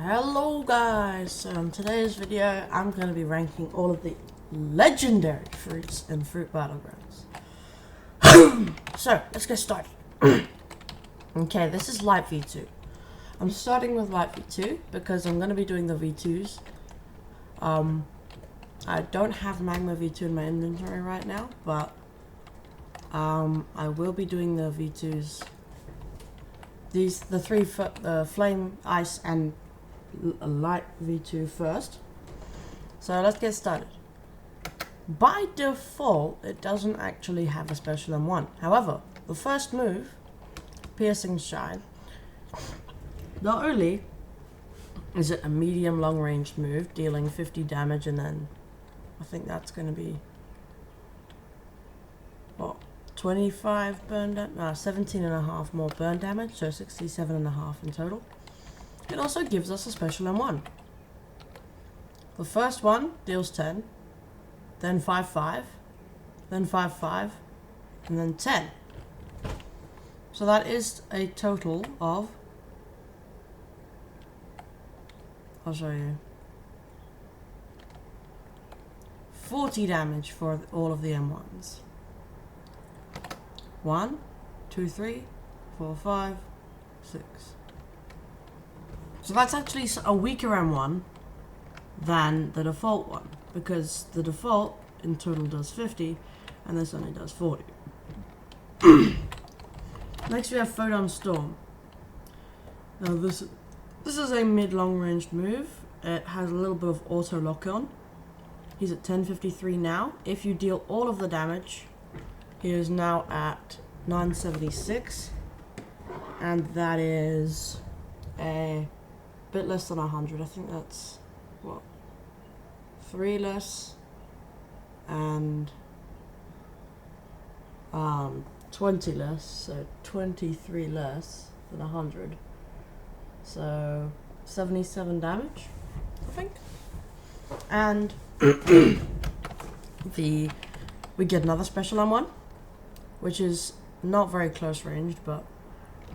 Hello guys, so in today's video I'm going to be ranking all of the legendary fruits in Fruit Battlegrounds. So let's get started. Okay, this is Light V2. I'm starting with Light V2 because I'm going to be doing the V2s. I don't have Magma V2 in my inventory right now, but I will be doing the V2s. The three Flame, Ice and Light V2 first. So let's get started. By default, it doesn't actually have a special M1. However, the first move, Piercing Shine, not only is it a medium long range move, dealing 50 damage, and then I think that's going to be what, 25 burn damage, 17.5 more burn damage, so 67.5 in total. It also gives us a special M1. The first one deals 10, then 5/5, then 5/5, and then 10. So that is a total of, I'll show you, 40 damage for all of the M1s. 1, 2, 3, 4, 5, 6. So that's actually a weaker M1 than the default one, because the default in total does 50 and this only does 40. Next we have Photon Storm. Now this is a mid-long ranged move. It has a little bit of auto lock on. He's at 1053 now. If you deal all of the damage, he is now at 976, and that is a bit less than 100. I think that's what, 3 less and 20 less, so 23 less than 100, so 77 damage, I think. And we get another special M1, which is not very close ranged, but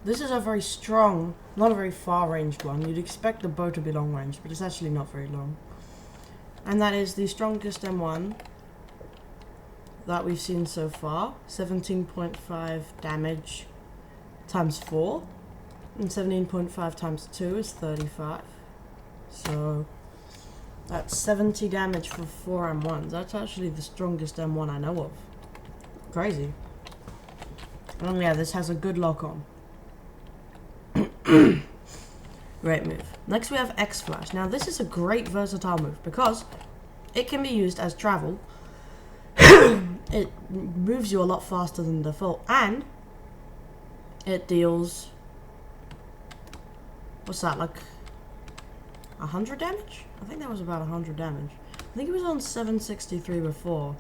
this is a very strong, not a very far ranged one. You'd expect the bow to be long ranged, but it's actually not very long. And that is the strongest M1 that we've seen so far. 17.5 damage times 4, and 17.5 times 2 is 35. So that's 70 damage for 4 M1s. That's actually the strongest M1 I know of. Crazy. And yeah, this has a good lock on. Great move. Next we have X Flash. Now this is a great versatile move because it can be used as travel. It moves you a lot faster than default, and it deals, what's that, like 100 damage? I think that was about 100 damage. I think it was on 763 before.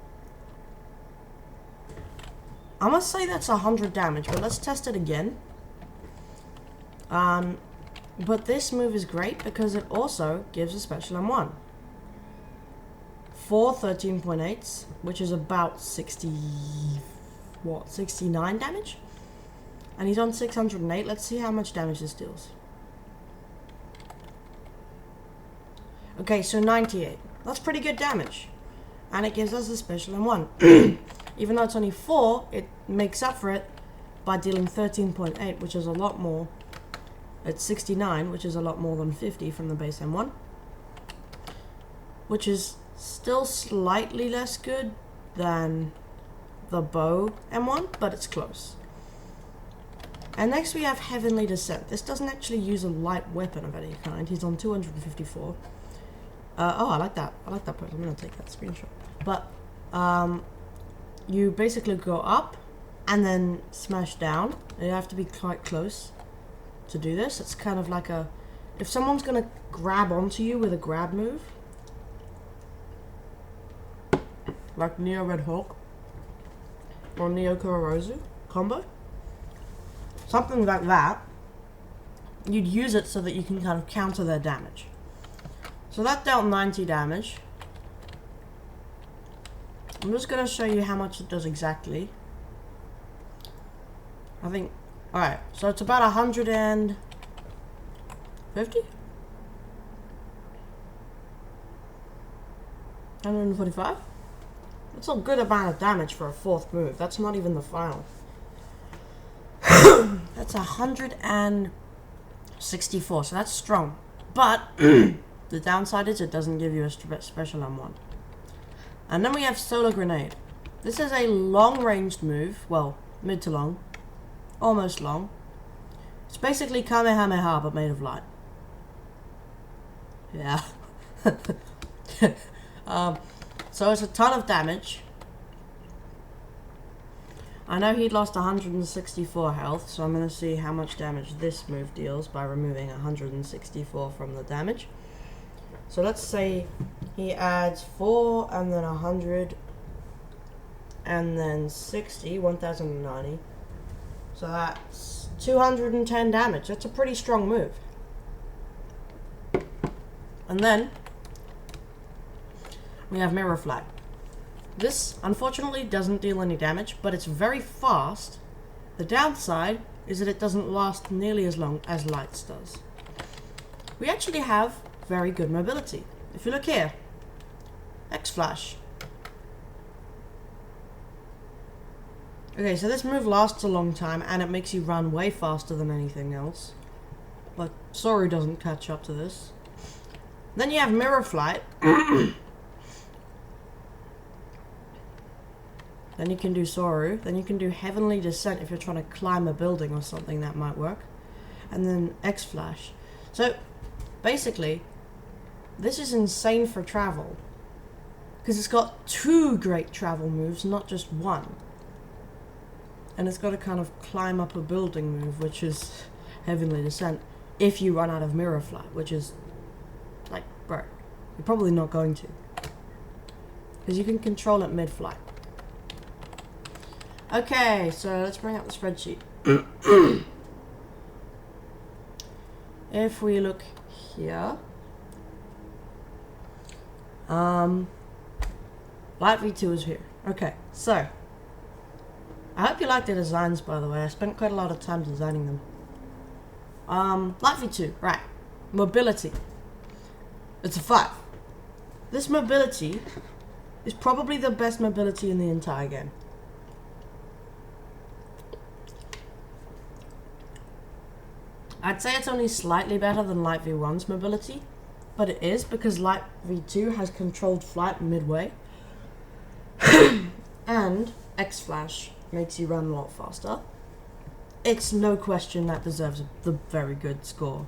I must say that's 100 damage, but let's test it again. But this move is great because it also gives a special M1. 4 13.8s, which is about 69 damage? And he's on 608. Let's see how much damage this deals. Okay, so 98. That's pretty good damage. And it gives us a special M1. Even though it's only 4, it makes up for it by dealing 13.8, which is a lot more. It's 69, which is a lot more than 50 from the base M1. Which is still slightly less good than the bow M1, but it's close. And next we have Heavenly Descent. This doesn't actually use a light weapon of any kind. He's on 254. Oh, I like that. I like that pose. I'm going to take that screenshot. But you basically go up and then smash down. You have to be quite close to do this. It's kind of like a, if someone's going to grab onto you with a grab move, like Neo Red Hawk or Neo Kurozu combo, something like that, you'd use it so that you can kind of counter their damage. So that dealt 90 damage. I'm just going to show you how much it does exactly. I think, alright, so it's about 150? 145? That's a good amount of damage for a 4th move. That's not even the final. That's 164, so that's strong. But the downside is it doesn't give you a special M1. And then we have Solar Grenade. This is a long-ranged move. Well, mid to long. Almost long. It's basically Kamehameha, but made of light. Yeah. So it's a ton of damage. I know he'd lost 164 health, so I'm going to see how much damage this move deals by removing 164 from the damage. So let's say he adds 4 and then 100 and then 60, 1090. So that's 210 damage. That's a pretty strong move. And then we have Mirror Flag. This, unfortunately, doesn't deal any damage, but it's very fast. The downside is that it doesn't last nearly as long as Lights does. We actually have very good mobility. If you look here, X-Flash. Okay, so this move lasts a long time, and it makes you run way faster than anything else. But Soru doesn't catch up to this. Then you have Mirror Flight. Then you can do Soru. Then you can do Heavenly Descent if you're trying to climb a building or something. That might work. And then X-Flash. So, basically, this is insane for travel. Because it's got 2 great travel moves, not just 1. And it's got a kind of climb up a building move, which is Heavenly Descent. If you run out of Mirror Flight, which is, like, bro, you're probably not going to. Because you can control it mid-flight. Okay, so let's bring up the spreadsheet. If we look here, Light V2 is here. Okay, so I hope you like the designs, by the way. I spent quite a lot of time designing them. Light V2, right? Mobility. It's a 5. This mobility is probably the best mobility in the entire game. I'd say it's only slightly better than Light V1's mobility, but it is because Light V2 has controlled flight midway, and X-Flash makes you run a lot faster. It's no question that deserves the very good score.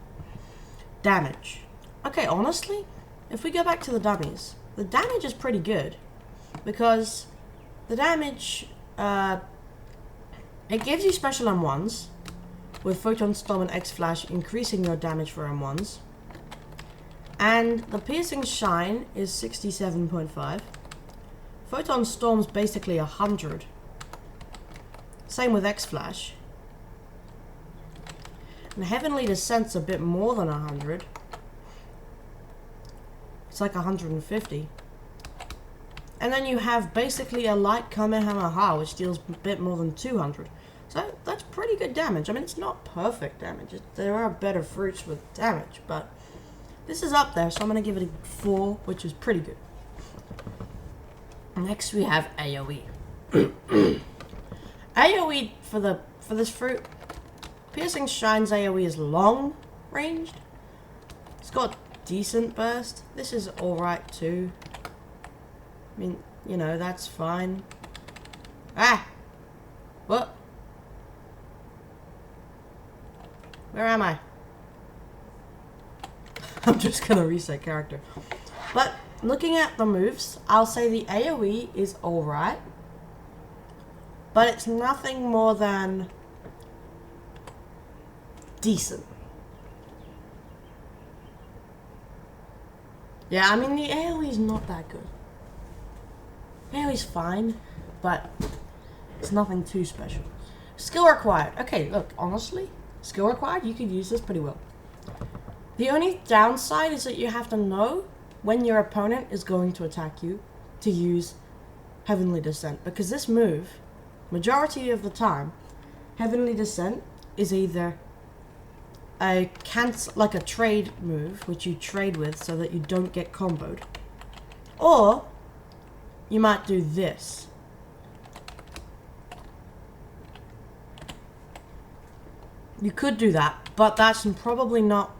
Damage. Okay, honestly, if we go back to the dummies, the damage is pretty good, because the damage, it gives you special M1s, with Photon Storm and X-Flash increasing your damage for M1s. And the Piercing Shine is 67.5. Photon Storm's basically 100. Same with X-Flash. And Heavenly Descent's a bit more than 100. It's like 150. And then you have basically a light Kamehameha, which deals a bit more than 200. So that's pretty good damage. I mean, it's not perfect damage. There are better fruits with damage, but this is up there, so I'm going to give it a 4, which is pretty good. Next, we have AoE. AoE for this fruit. Piercing Shine's AoE is long ranged. It's got decent burst. This is alright too. I mean, you know, that's fine. Ah! What? Where am I? I'm just gonna reset character. But looking at the moves, I'll say the AoE is alright. But it's nothing more than decent. Yeah, I mean, the AoE is not that good. AoE's fine, but it's nothing too special. Skill required. Okay, look, honestly, skill required, you could use this pretty well. The only downside is that you have to know when your opponent is going to attack you to use Heavenly Descent. Because this move, majority of the time, Heavenly Descent is either a trade move, which you trade with so that you don't get comboed, or you might do this. You could do that, but that's probably not...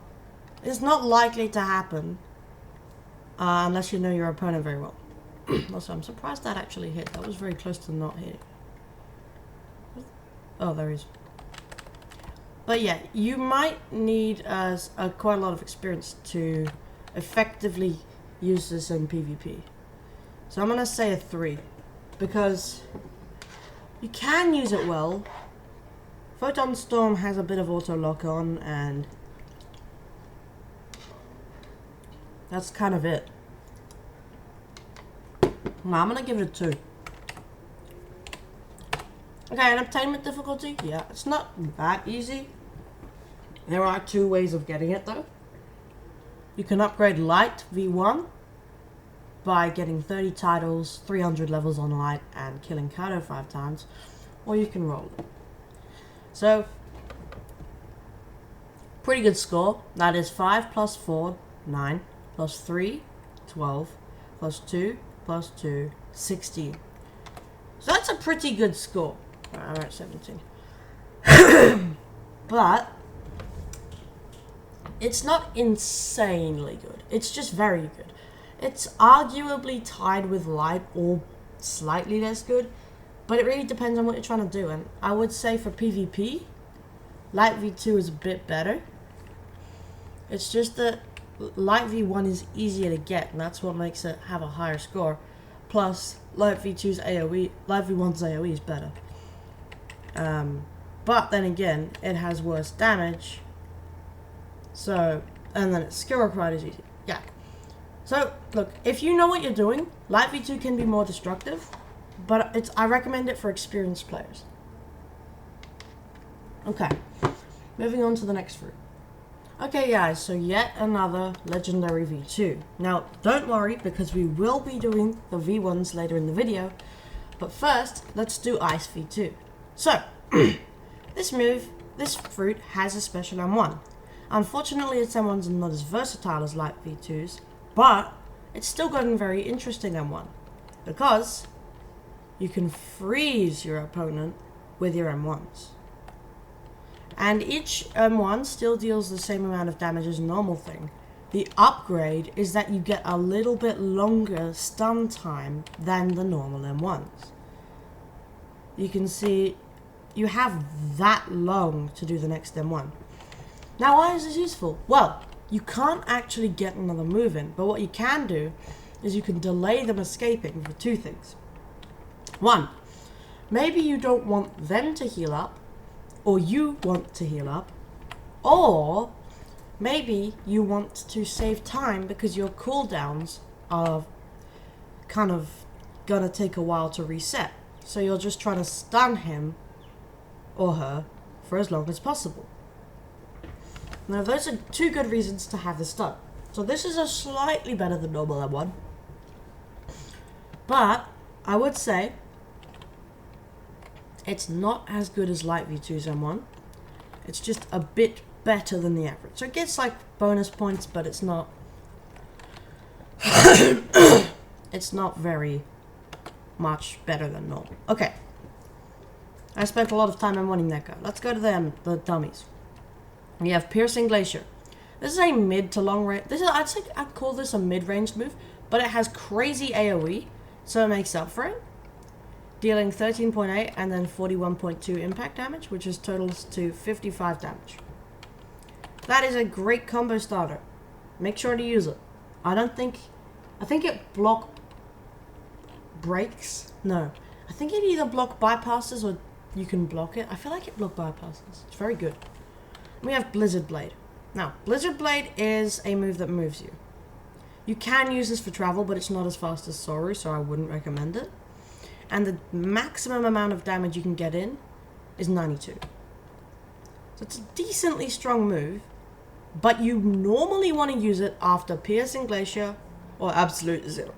It's not likely to happen unless you know your opponent very well. Also, I'm surprised that actually hit. That was very close to not hitting. Oh, there he is. But yeah, you might need quite a lot of experience to effectively use this in PvP. So I'm going to say a 3. Because you can use it well. Photon Storm has a bit of auto lock on, and that's kind of it. Well, I'm gonna give it a 2. Okay, an obtainment difficulty? Yeah, it's not that easy. There are 2 ways of getting it though. You can upgrade Light V1 by getting 30 titles, 300 levels on Light, and killing Kato 5 times, or you can roll it. So, pretty good score. That is 5 plus 4, 9, plus 3, 12, plus 2, plus 2, 16. So that's a pretty good score. I'm at 17. But, it's not insanely good. It's just very good. It's arguably tied with Light or slightly less good. But it really depends on what you're trying to do, and I would say for PvP, Light V2 is a bit better. It's just that Light V1 is easier to get, and that's what makes it have a higher score. Plus, Light V1's AoE is better. But then again, it has worse damage. So, and then its skill required is easy. Yeah. So, look, if you know what you're doing, Light V2 can be more destructive. But I recommend it for experienced players. Okay, moving on to the next fruit. Okay guys, so yet another Legendary V2. Now, don't worry, because we will be doing the V1s later in the video. But first, let's do Ice V2. So, this fruit has a special M1. Unfortunately, its M1s are not as versatile as Light V2's, but it's still got a very interesting M1. Because you can freeze your opponent with your M1s. And each M1 still deals the same amount of damage as a normal thing. The upgrade is that you get a little bit longer stun time than the normal M1s. You can see you have that long to do the next M1. Now, why is this useful? Well, you can't actually get another move in, but what you can do is you can delay them escaping for 2 things. 1, maybe you don't want them to heal up, or you want to heal up, or maybe you want to save time because your cooldowns are kind of gonna take a while to reset. So you're just trying to stun him or her for as long as possible. Now those are 2 good reasons to have the stun. So this is a slightly better than normal M1. But I would say it's not as good as Light V2's M1. It's just a bit better than the average. So it gets like bonus points, but it's not it's not very much better than normal. Okay. I spent a lot of time M1ing that guy. Let's go to the dummies. We have Piercing Glacier. This is a mid to long range. I'd call this a mid-range move, but it has crazy AoE, so it makes up for it. Dealing 13.8 and then 41.2 impact damage, which is totals to 55 damage. That is a great combo starter. Make sure to use it. I think it block breaks. No, I think it either block bypasses or you can block it. I feel like it block bypasses. It's very good. We have Blizzard Blade. Now, Blizzard Blade is a move that moves you. You can use this for travel, but it's not as fast as Soru, so I wouldn't recommend it. And the maximum amount of damage you can get in is 92. So it's a decently strong move, but you normally want to use it after Piercing Glacier or Absolute Zero.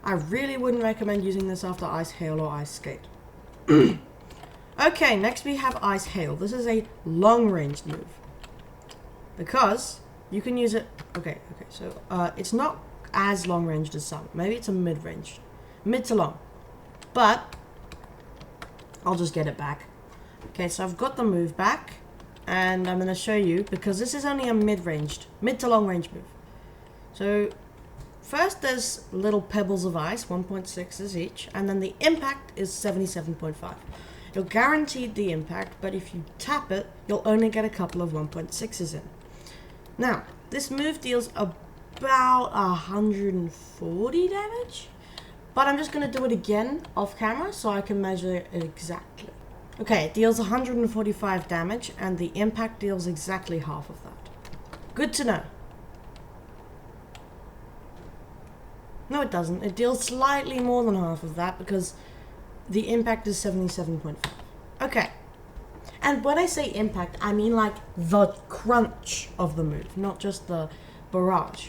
I really wouldn't recommend using this after Ice Hail or Ice Skate. Okay, next we have Ice Hail. This is a long-range move. Because you can use it... Okay, so it's not as long-ranged as some. Maybe it's a mid-range. mid to long. But I'll just get it back. Okay, so I've got the move back, and I'm going to show you, because this is only a mid to long range move. So first there's little pebbles of ice, 1.6s each, and then the impact is 77.5. You're guaranteed the impact, but if you tap it, you'll only get a couple of 1.6s in. Now, this move deals about 140 damage, but I'm just going to do it again off camera so I can measure it exactly. Okay, it deals 145 damage, and the impact deals exactly half of that. Good to know. No, it doesn't. It deals slightly more than half of that because the impact is 77.5. Okay. And when I say impact, I mean like the crunch of the move, not just the barrage.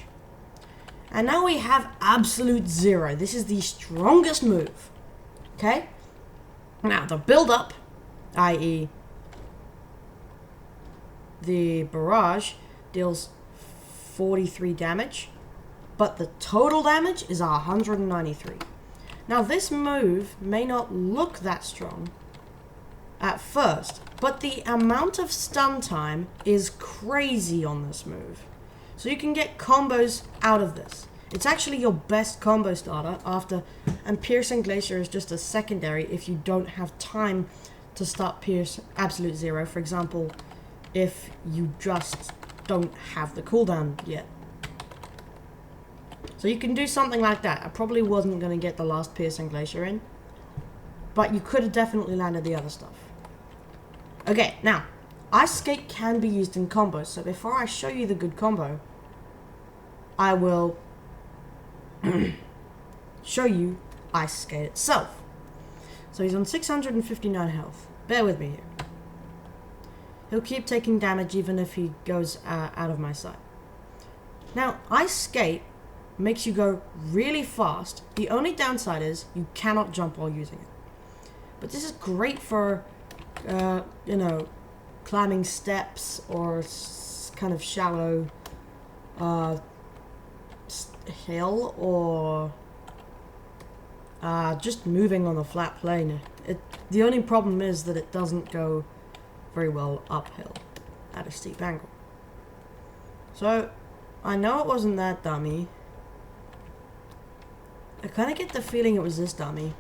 And now we have absolute zero. This is the strongest move. Okay? Now, the build-up, i.e. the barrage, deals 43 damage. But the total damage is 193. Now this move may not look that strong at first, but the amount of stun time is crazy on this move. So you can get combos out of this. It's actually your best combo starter after, and Piercing Glacier is just a secondary if you don't have time to start Pierce Absolute Zero. For example, if you just don't have the cooldown yet. So you can do something like that. I probably wasn't going to get the last Piercing Glacier in, but you could have definitely landed the other stuff. Okay, now, Ice Skate can be used in combos, so before I show you the good combo, I will show you Ice Skate itself. So he's on 659 health. Bear with me here. He'll keep taking damage even if he goes out of my sight. Now, Ice Skate makes you go really fast. The only downside is you cannot jump while using it. But this is great for, you know, climbing steps or kind of shallow hill, or just moving on a flat plane. The only problem is that it doesn't go very well uphill at a steep angle. So I know it wasn't that dummy. I kind of get the feeling it was this dummy.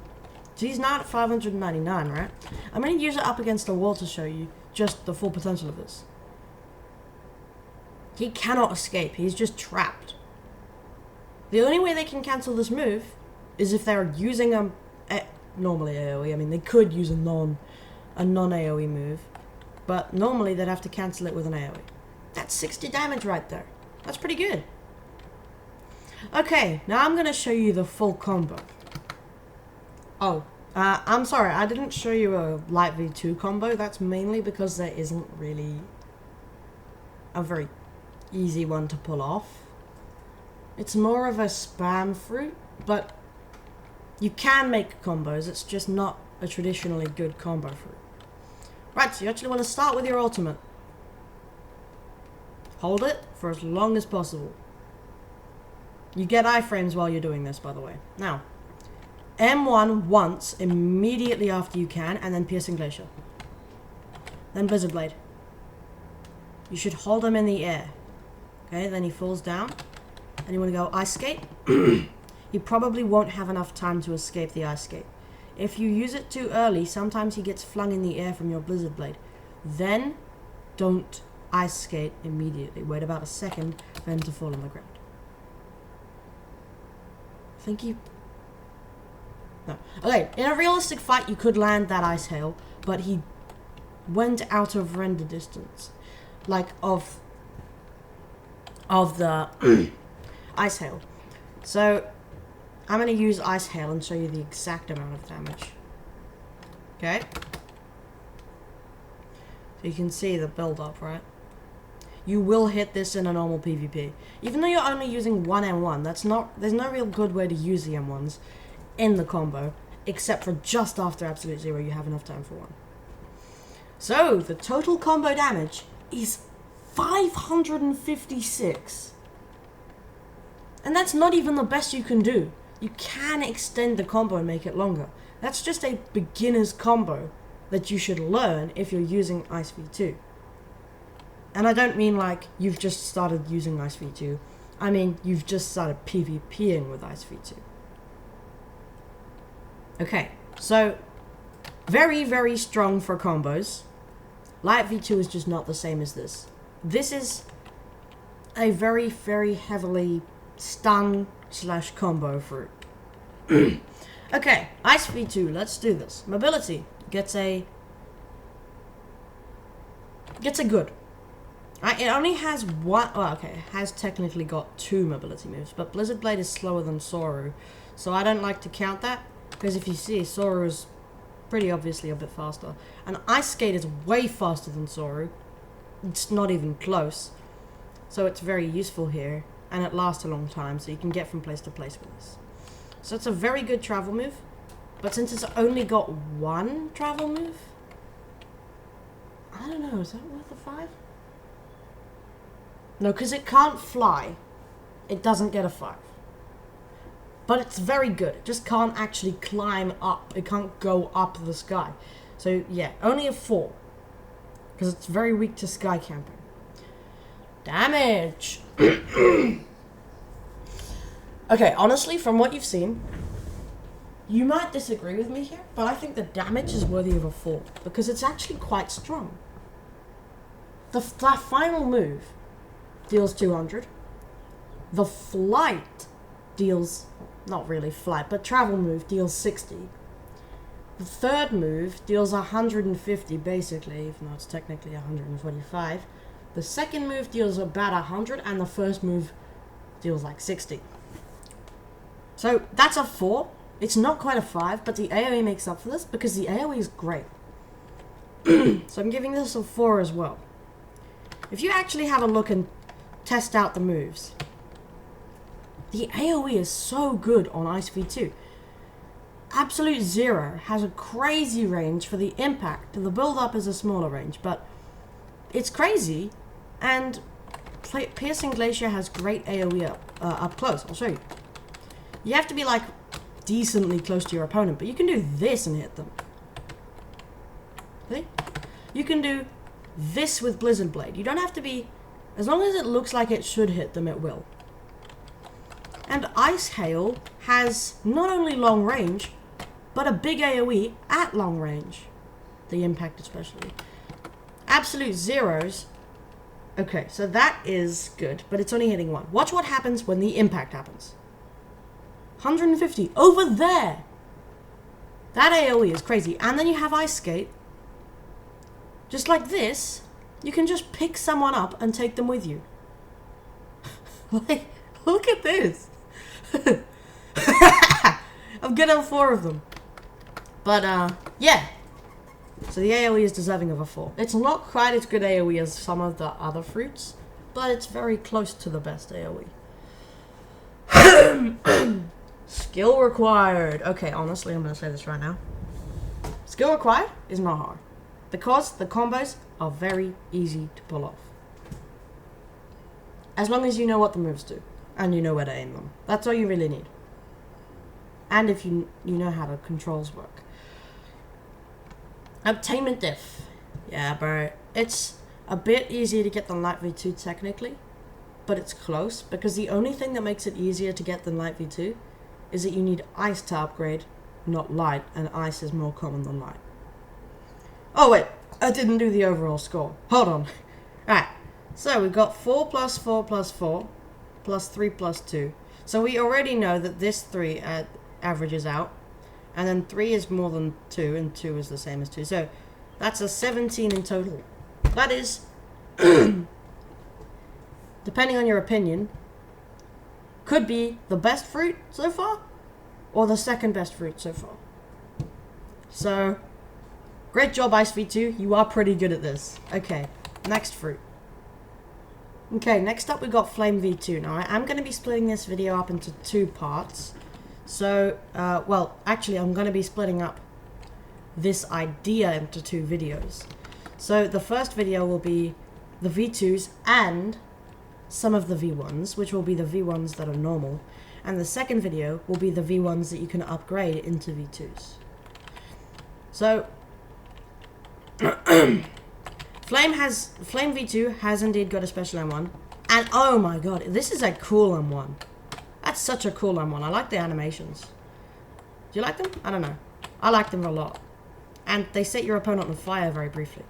So he's not at 599, right? I'm going to use it up against the wall to show you just the full potential of this. He cannot escape. He's just trapped. The only way they can cancel this move is if they're using a normally AoE. I mean, they could use a non-AoE move, but normally they'd have to cancel it with an AoE. That's 60 damage right there. That's pretty good. Okay, now I'm going to show you the full combo. Oh, I'm sorry, I didn't show you a Light V2 combo. That's mainly because there isn't really a very easy one to pull off. It's more of a spam fruit, but you can make combos. It's just not a traditionally good combo fruit. Right, so you actually want to start with your ultimate. Hold it for as long as possible. You get iframes while you're doing this, by the way. Now, M1 once, immediately after you can, and then Piercing Glacier. Then Blizzard Blade. You should hold him in the air. Okay, then he falls down. And you want to go Ice Skate. He probably won't have enough time to escape the Ice Skate. If you use it too early, sometimes he gets flung in the air from your Blizzard Blade. Then, don't Ice Skate immediately. Wait about a second for him to fall on the ground. I think he... No. Okay, in a realistic fight, you could land that Ice Hail, but he went out of render distance. Like, of the Ice Hail. So, I'm going to use Ice Hail and show you the exact amount of damage. Okay? So you can see the build-up, right? You will hit this in a normal PvP. Even though you're only using one M1, there's no real good way to use the M1s in the combo, except for just after Absolute Zero, you have enough time for one. So, the total combo damage is 556. And that's not even the best you can do. You can extend the combo and make it longer. That's just a beginner's combo that you should learn if you're using Ice V2. And I don't mean like you've just started using Ice V2. I mean you've just started PvPing with Ice V2. Okay, so very, very strong for combos. Light V2 is just not the same as this. This is a very, very heavily stun / combo fruit. Okay, Ice V2, let's do this. Mobility gets a good. It only has one, well, okay, it has technically got 2 mobility moves, but Blizzard Blade is slower than Soru, so I don't like to count that, because if you see, Soru is pretty obviously a bit faster. And Ice Skate is way faster than Soru. It's not even close. So it's very useful here, and it lasts a long time, so you can get from place to place with this. So it's a very good travel move, but since it's only got 1 travel move, I don't know, is that worth a 5? No, because it can't fly. It doesn't get a 5. But it's very good. It just can't actually climb up. It can't go up the sky. So yeah, only a 4. Because it's very weak to sky camping. Damage! Okay, honestly, from what you've seen, you might disagree with me here, but I think the damage is worthy of a 4. Because it's actually quite strong. The final move deals 200. The flight deals, not really flight, but travel move deals 60. The third move deals 150 basically, even though it's technically 125. The second move deals about 100, and the first move deals like 60. So that's a 4. It's not quite a 5, but the AoE makes up for this because the AoE is great. So I'm giving this a 4 as well. If you actually have a look and test out the moves, the AoE is so good on Ice V2. Absolute Zero has a crazy range for the impact. The build-up is a smaller range, but it's crazy. And Piercing Glacier has great AoE up close. I'll show you. You have to be like decently close to your opponent, but you can do this and hit them. See? You can do this with Blizzard Blade. You don't have to be, as long as it looks like it should hit them, it will. And Ice Hail has not only long range, but a big AoE at long range. The impact especially. Absolute Zeros. Okay, so that is good, but it's only hitting 1. Watch what happens when the impact happens. 150 over there. That AoE is crazy. And then you have Ice Skate. Just like this, you can just pick someone up and take them with you. Like, look at this. I'm good on 4 of them. But, yeah. So the AoE is deserving of a 4. It's not quite as good AoE as some of the other fruits, but it's very close to the best AoE. Skill required. Okay, honestly, I'm going to say this right now. Skill required is not hard, because the combos are very easy to pull off. As long as you know what the moves do, and you know where to aim them. That's all you really need. And if you know how the controls work. Obtainment diff. Yeah, bro. It's a bit easier to get than Light V2 technically, but it's close, because the only thing that makes it easier to get than Light V2 is that you need Ice to upgrade, not Light, and Ice is more common than Light. Oh wait, I didn't do the overall score. Hold on. Alright, so we've got 4 plus 4 plus 4 plus 3 plus 2. So we already know that this 3 averages out, and then 3 is more than 2, and 2 is the same as 2. So that's a 17 in total. That is, depending on your opinion, could be the best fruit so far, or the second best fruit so far. So, great job, Ice V2. You are pretty good at this. Okay, next fruit. Okay, next up we got Flame V2. Now, I'm going to be splitting this video up into 2 parts. So, well, actually, I'm going to be splitting up this idea into 2 videos. So, the first video will be the V2s and some of the V1s, which will be the V1s that are normal, and the second video will be the V1s that you can upgrade into V2s. So, Flame V2 has indeed got a special M1, and oh my god, this is a cool M1. That's such a cool M1. I like the animations. Do you like them? I don't know. I like them a lot. And they set your opponent on fire very briefly,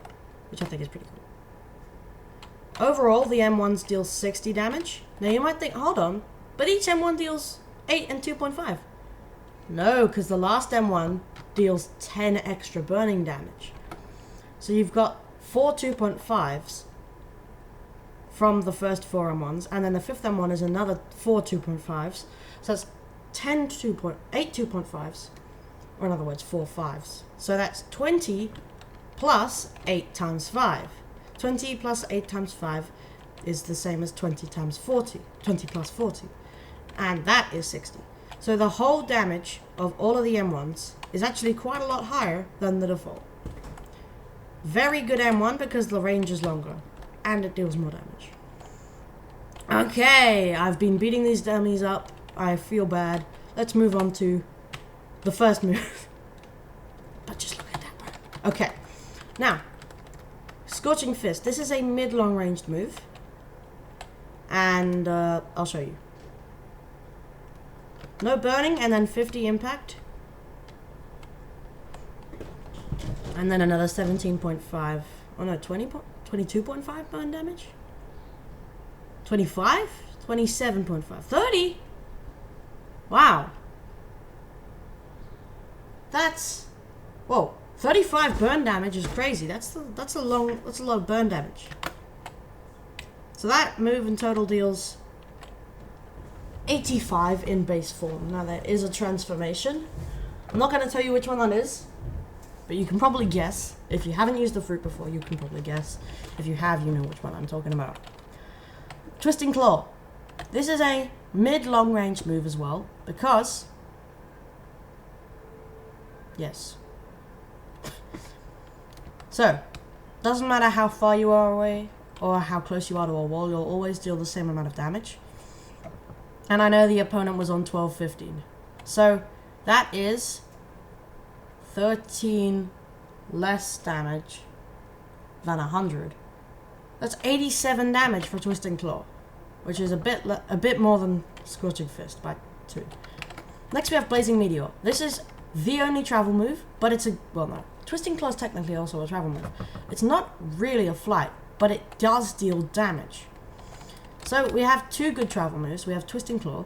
which I think is pretty cool. Overall, the M1s deal 60 damage. Now you might think, hold on, but each M1 deals 8 and 2.5. No, because the last M1 deals 10 extra burning damage. So you've got 4 2.5s from the first 4 M1s, and then the fifth M1 is another 4 2.5s. So that's 8 2.5s, or in other words, 4 5s. So that's 20 plus 8 times 5. 20 plus 8 times 5 is the same as 20 times 40. 20 plus 40. And that is 60. So the whole damage of all of the M1s is actually quite a lot higher than the default. Very good M1 because the range is longer. And it deals more damage. Okay, I've been beating these dummies up. I feel bad. Let's move on to the first move. But just look at that, bro. Okay. Now, Scorching Fist. This is a mid-long ranged move. And I'll show you. No burning, and then 50 impact. And then another 17.5. Oh no, 22.5 burn damage? 25? 27.5. 30? Wow. That's... Whoa. 35 burn damage is crazy. That's a lot of burn damage. So that move in total deals 85 in base form. Now there is a transformation. I'm not going to tell you which one that is, but you can probably guess. If you haven't used the fruit before, you can probably guess. If you have, you know which one I'm talking about. Twisting Claw. This is a mid-long range move as well, because... Yes. So, doesn't matter how far you are away, or how close you are to a wall, you'll always deal the same amount of damage. And I know the opponent was on 12-15. So, that is 13 less damage than 100. That's 87 damage for Twisting Claw, which is a bit more than Scorching Fist by 2. Next we have Blazing Meteor. This is the only travel move, but it's a... Well, no. Twisting Claw is technically also a travel move. It's not really a flight, but it does deal damage. So we have 2 good travel moves. We have Twisting Claw.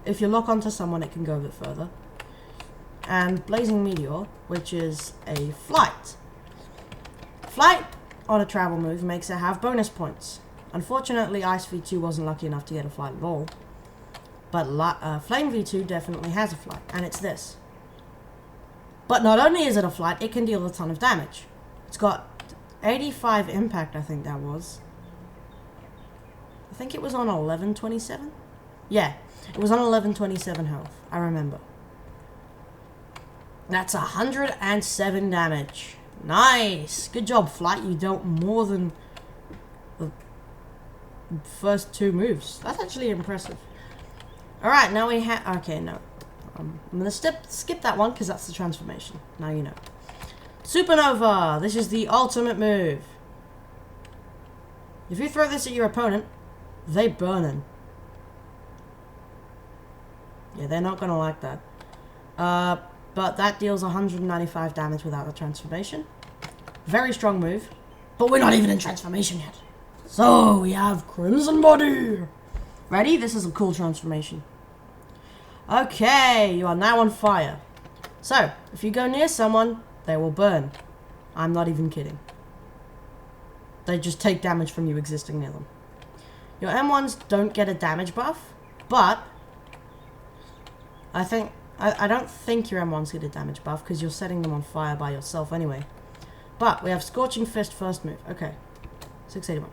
If you lock onto someone, it can go a bit further. And Blazing Meteor, which is a flight. Flight on a travel move makes it have bonus points. Unfortunately, Ice V2 wasn't lucky enough to get a flight at all. But Flame V2 definitely has a flight, and it's this. But not only is it a flight, it can deal a ton of damage. It's got 85 impact, I think that was. I think it was on 1127? Yeah, it was on 1127 health. I remember. That's 107 damage. Nice! Good job, Flight. You dealt more than the first 2 moves. That's actually impressive. Alright, now we have... Okay, no. I'm going to skip that one because that's the transformation. Now you know. Supernova! This is the ultimate move. If you throw this at your opponent, they burning. Yeah, they're not going to like that. But that deals 195 damage without the transformation. Very strong move. But we're not even in transformation yet. So, we have Crimson Body. Ready? This is a cool transformation. Okay, you are now on fire. So, if you go near someone, they will burn. I'm not even kidding. They just take damage from you existing near them. Your M1s don't get a damage buff, but I don't think your M1s get a damage buff because you're setting them on fire by yourself anyway. But we have Scorching Fist first move. Okay. 681.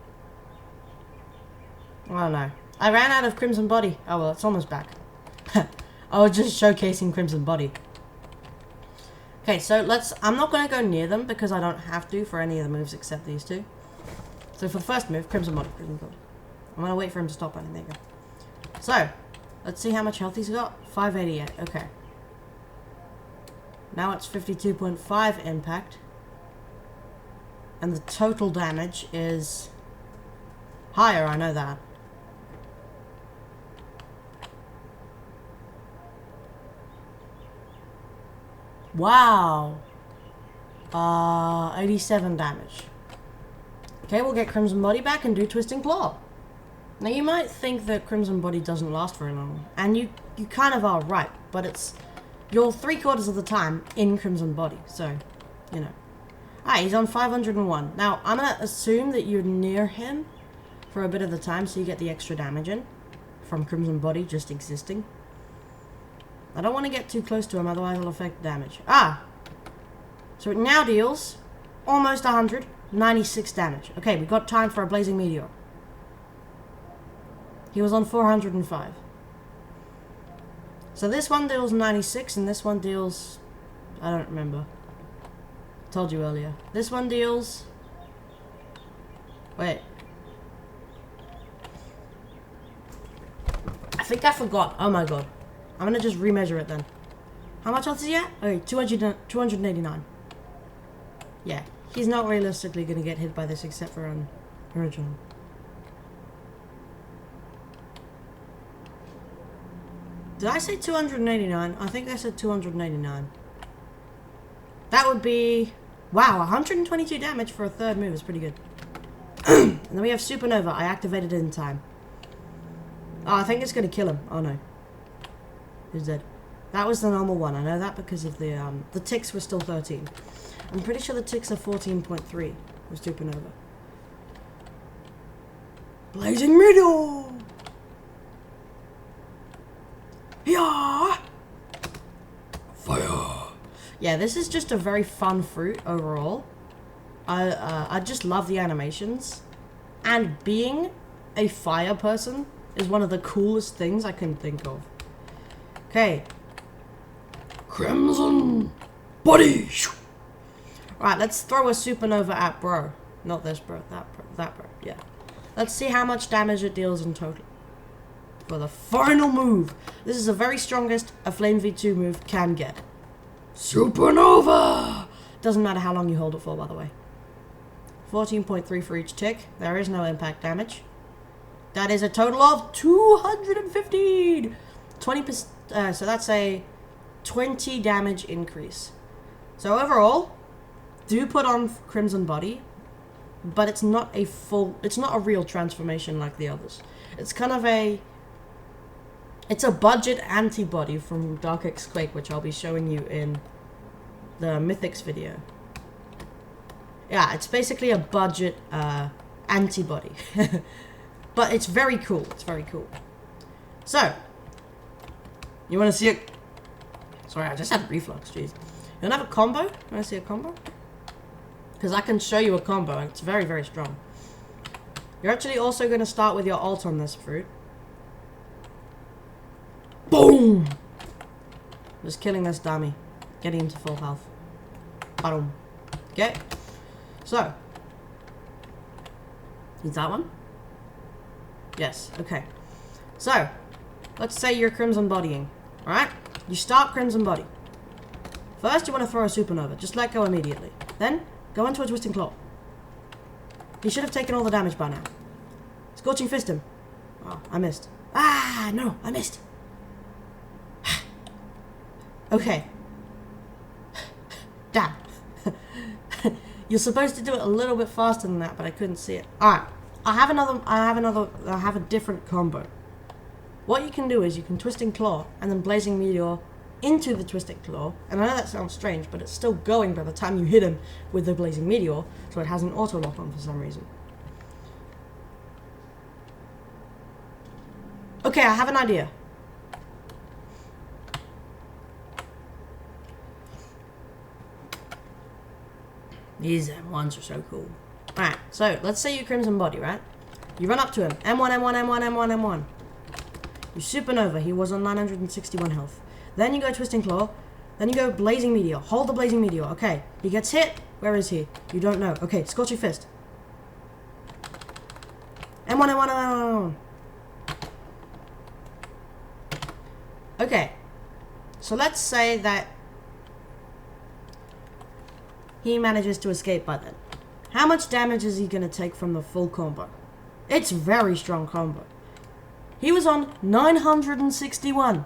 Oh no. I ran out of Crimson Body. Oh well, it's almost back. I was just showcasing Crimson Body. Okay, so I'm not going to go near them because I don't have to for any of the moves except these 2. So for the first move, Crimson Body. I'm gonna wait for him to stop running. There you go. So, let's see how much health he's got. 588. Okay. Now it's 52.5 impact. And the total damage is higher, I know that. Wow. 87 damage. Okay, we'll get Crimson Body back and do Twisting Claw. Now you might think that Crimson Body doesn't last very long, and you kind of are right, but you're 3/4 of the time in Crimson Body, so, you know. Alright, he's on 501. Now, I'm gonna assume that you're near him for a bit of the time, so you get the extra damage in from Crimson Body just existing. I don't want to get too close to him, otherwise it'll affect damage. So it now deals almost 100, 96 damage. Okay, we've got time for a Blazing Meteor. He was on 405. So this one deals 96, and this one deals... I don't remember. Told you earlier. This one deals... Wait. I think I forgot. Oh my god. I'm gonna just remeasure it then. How much else is he at? Okay, 289. Yeah, he's not realistically gonna get hit by this except for an original. Did I say 289? I think I said 289. That would be... Wow, 122 damage for a third move is pretty good. And then we have Supernova. I activated it in time. Oh, I think it's going to kill him. Oh, no. He's dead. That was the normal one. I know that because of the ticks were still 13. I'm pretty sure the ticks are 14.3 with Supernova. Blazing Meteor! Yeah! Fire! Yeah, this is just a very fun fruit overall. I just love the animations. And being a fire person is one of the coolest things I can think of. Okay. Crimson Body! Right, let's throw a Supernova at bro. Not this bro, that bro, yeah. Let's see how much damage it deals in total. For the final move. This is the very strongest a Flame V2 move can get. Supernova! Doesn't matter how long you hold it for, by the way. 14.3 for each tick. There is no impact damage. That is a total of 215! 20%, so that's a 20 damage increase. So overall, do put on Crimson Body, but it's not a real transformation like the others. It's kind of it's a budget antibody from Dark X Quake, which I'll be showing you in the Mythics video. Yeah, it's basically a budget antibody. But it's very cool. It's very cool. So, you want to see it? Sorry, I just had reflux, jeez. You want to have a combo? You want to see a combo? Because I can show you a combo, and it's very, very strong. You're actually also going to start with your ult on this fruit. Boom! Just killing this dummy. Getting him to full health. Boom. Okay. So. Is that one? Yes. Okay. So. Let's say you're Crimson Bodying. Alright? You start Crimson Body. First, you want to throw a Supernova. Just let go immediately. Then, go into a Twisting Claw. He should have taken all the damage by now. Scorching Fist him. Oh, I missed. Ah, no, I missed. Okay. Damn. You're supposed to do it a little bit faster than that, but I couldn't see it. Alright. I have a different combo. What you can do is you can Twisting Claw and then Blazing Meteor into the Twisting Claw. And I know that sounds strange, but it's still going by the time you hit him with the Blazing Meteor, so it has an auto lock on for some reason. Okay, I have an idea. These M1s are so cool. Alright, so let's say you Crimson Body, right? You run up to him. M1, M1, M1, M1, M1. You Supernova. He was on 961 health. Then you go Twisting Claw. Then you go Blazing Meteor. Hold the Blazing Meteor. Okay. He gets hit. Where is he? You don't know. Okay, Scorching Fist. M1, M1, M1, M1. Okay. So let's say that he manages to escape by then. How much damage is he going to take from the full combo? It's very strong combo. He was on 961.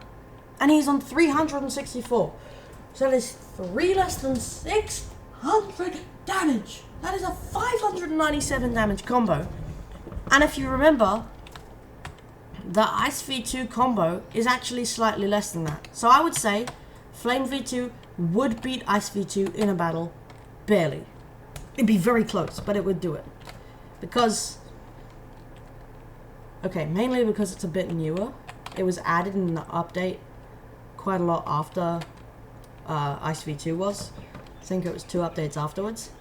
And he's on 364. So that is 3 less than 600 damage. That is a 597 damage combo. And if you remember, the Ice V2 combo is actually slightly less than that. So I would say Flame V2 would beat Ice V2 in a battle. Barely. It'd be very close, but it would do it. Because... okay, mainly because it's a bit newer. It was added in the update quite a lot after Ice V2 was. I think it was 2 updates afterwards.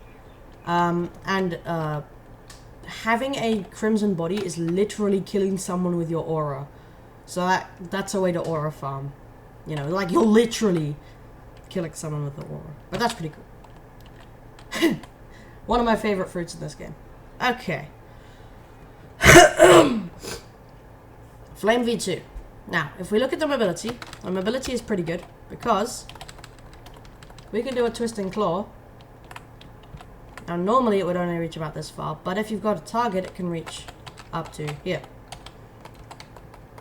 Having a Crimson Body is literally killing someone with your aura. So that's a way to aura farm. You know, like you're literally killing someone with the aura. But that's pretty cool. One of my favorite fruits in this game. Okay. Flame V2. Now, if we look at the mobility is pretty good because we can do a twist and claw. Now, normally it would only reach about this far, but if you've got a target, it can reach up to here.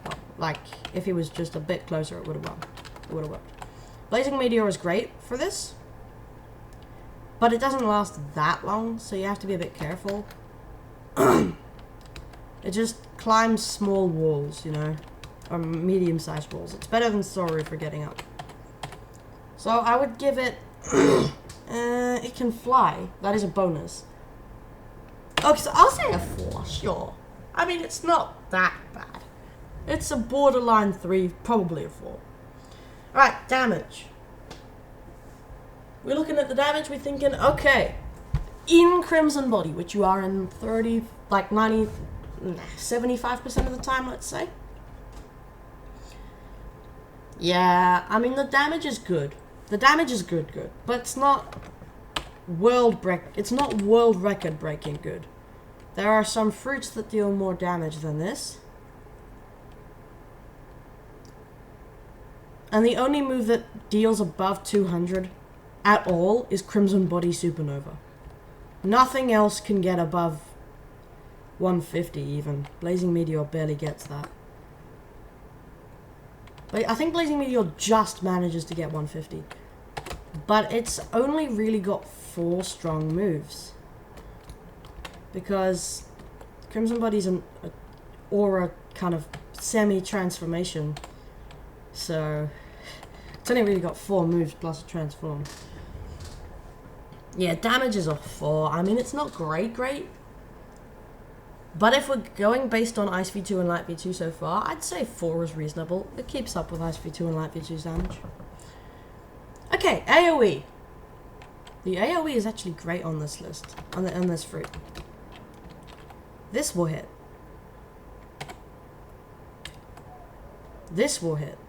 Well, like, if he was just a bit closer, it would have worked. It would have worked. Blazing Meteor is great for this, but it doesn't last that long, so you have to be a bit careful. It just climbs small walls, you know, or medium-sized walls. It's better than Sorry for getting up. So I would give it... it can fly. That is a bonus. Okay, so I'll say a 4, sure. I mean, it's not that bad. It's a borderline 3, probably a 4. Alright, damage. We're looking at the damage, we're thinking, okay, in Crimson Body, which you are in 30, like 90, 75% of the time, let's say. Yeah, I mean, the damage is good. The damage is good, but it's not world record breaking good. There are some fruits that deal more damage than this. And the only move that deals above 200 at all is Crimson Body Supernova. Nothing else can get above 150 even. Blazing Meteor barely gets that. But I think Blazing Meteor just manages to get 150. But it's only really got 4 strong moves. Because Crimson Body's an aura kind of semi-transformation. So it's only really got 4 moves plus a transform. Yeah, damage is a 4. I mean, it's not great. But if we're going based on Ice V2 and Light V2 so far, I'd say 4 is reasonable. It keeps up with Ice V2 and Light V2's damage. Okay, AoE. The AoE is actually great on this list, on this fruit. This will hit. This will hit.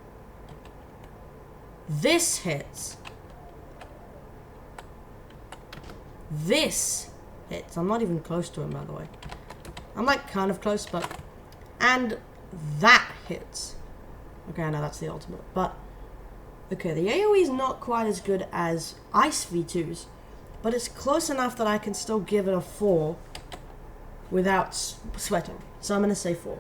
This hits. This hits. I'm not even close to him, by the way. I'm like kind of close, but... and that hits. Okay, I know that's the ultimate, but... okay, the AoE is not quite as good as Ice V2's, but it's close enough that I can still give it a 4 without sweating. So I'm going to say 4.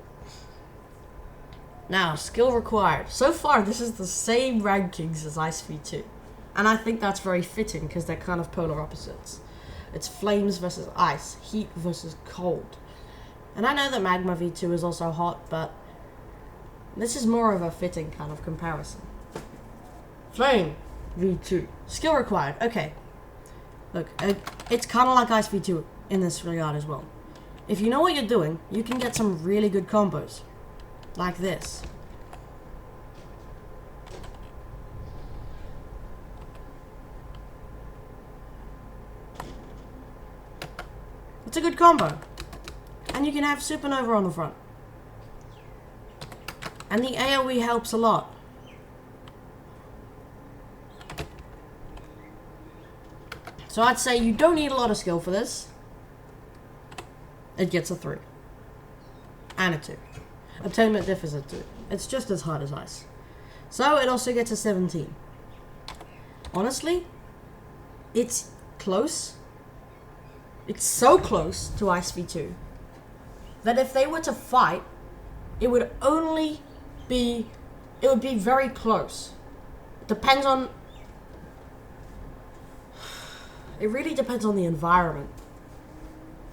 Now, skill required. So far, this is the same rankings as Ice V2. And I think that's very fitting because they're kind of polar opposites. It's flames versus ice, heat versus cold. And I know that Magma V2 is also hot, but this is more of a fitting kind of comparison. Flame V2. Skill required. Okay. Look, it's kind of like Ice V2 in this regard as well. If you know what you're doing, you can get some really good combos. Like this. It's a good combo. And you can have Supernova on the front. And the AoE helps a lot. So I'd say you don't need a lot of skill for this. It gets a 3. and a 2. Attainment diff is a 2. It's just as hard as ice. So it also gets a 17. Honestly, it's close. It's so close to Ice V2 that if they were to fight, it would only be, it would be very close. It depends on, it really depends on the environment.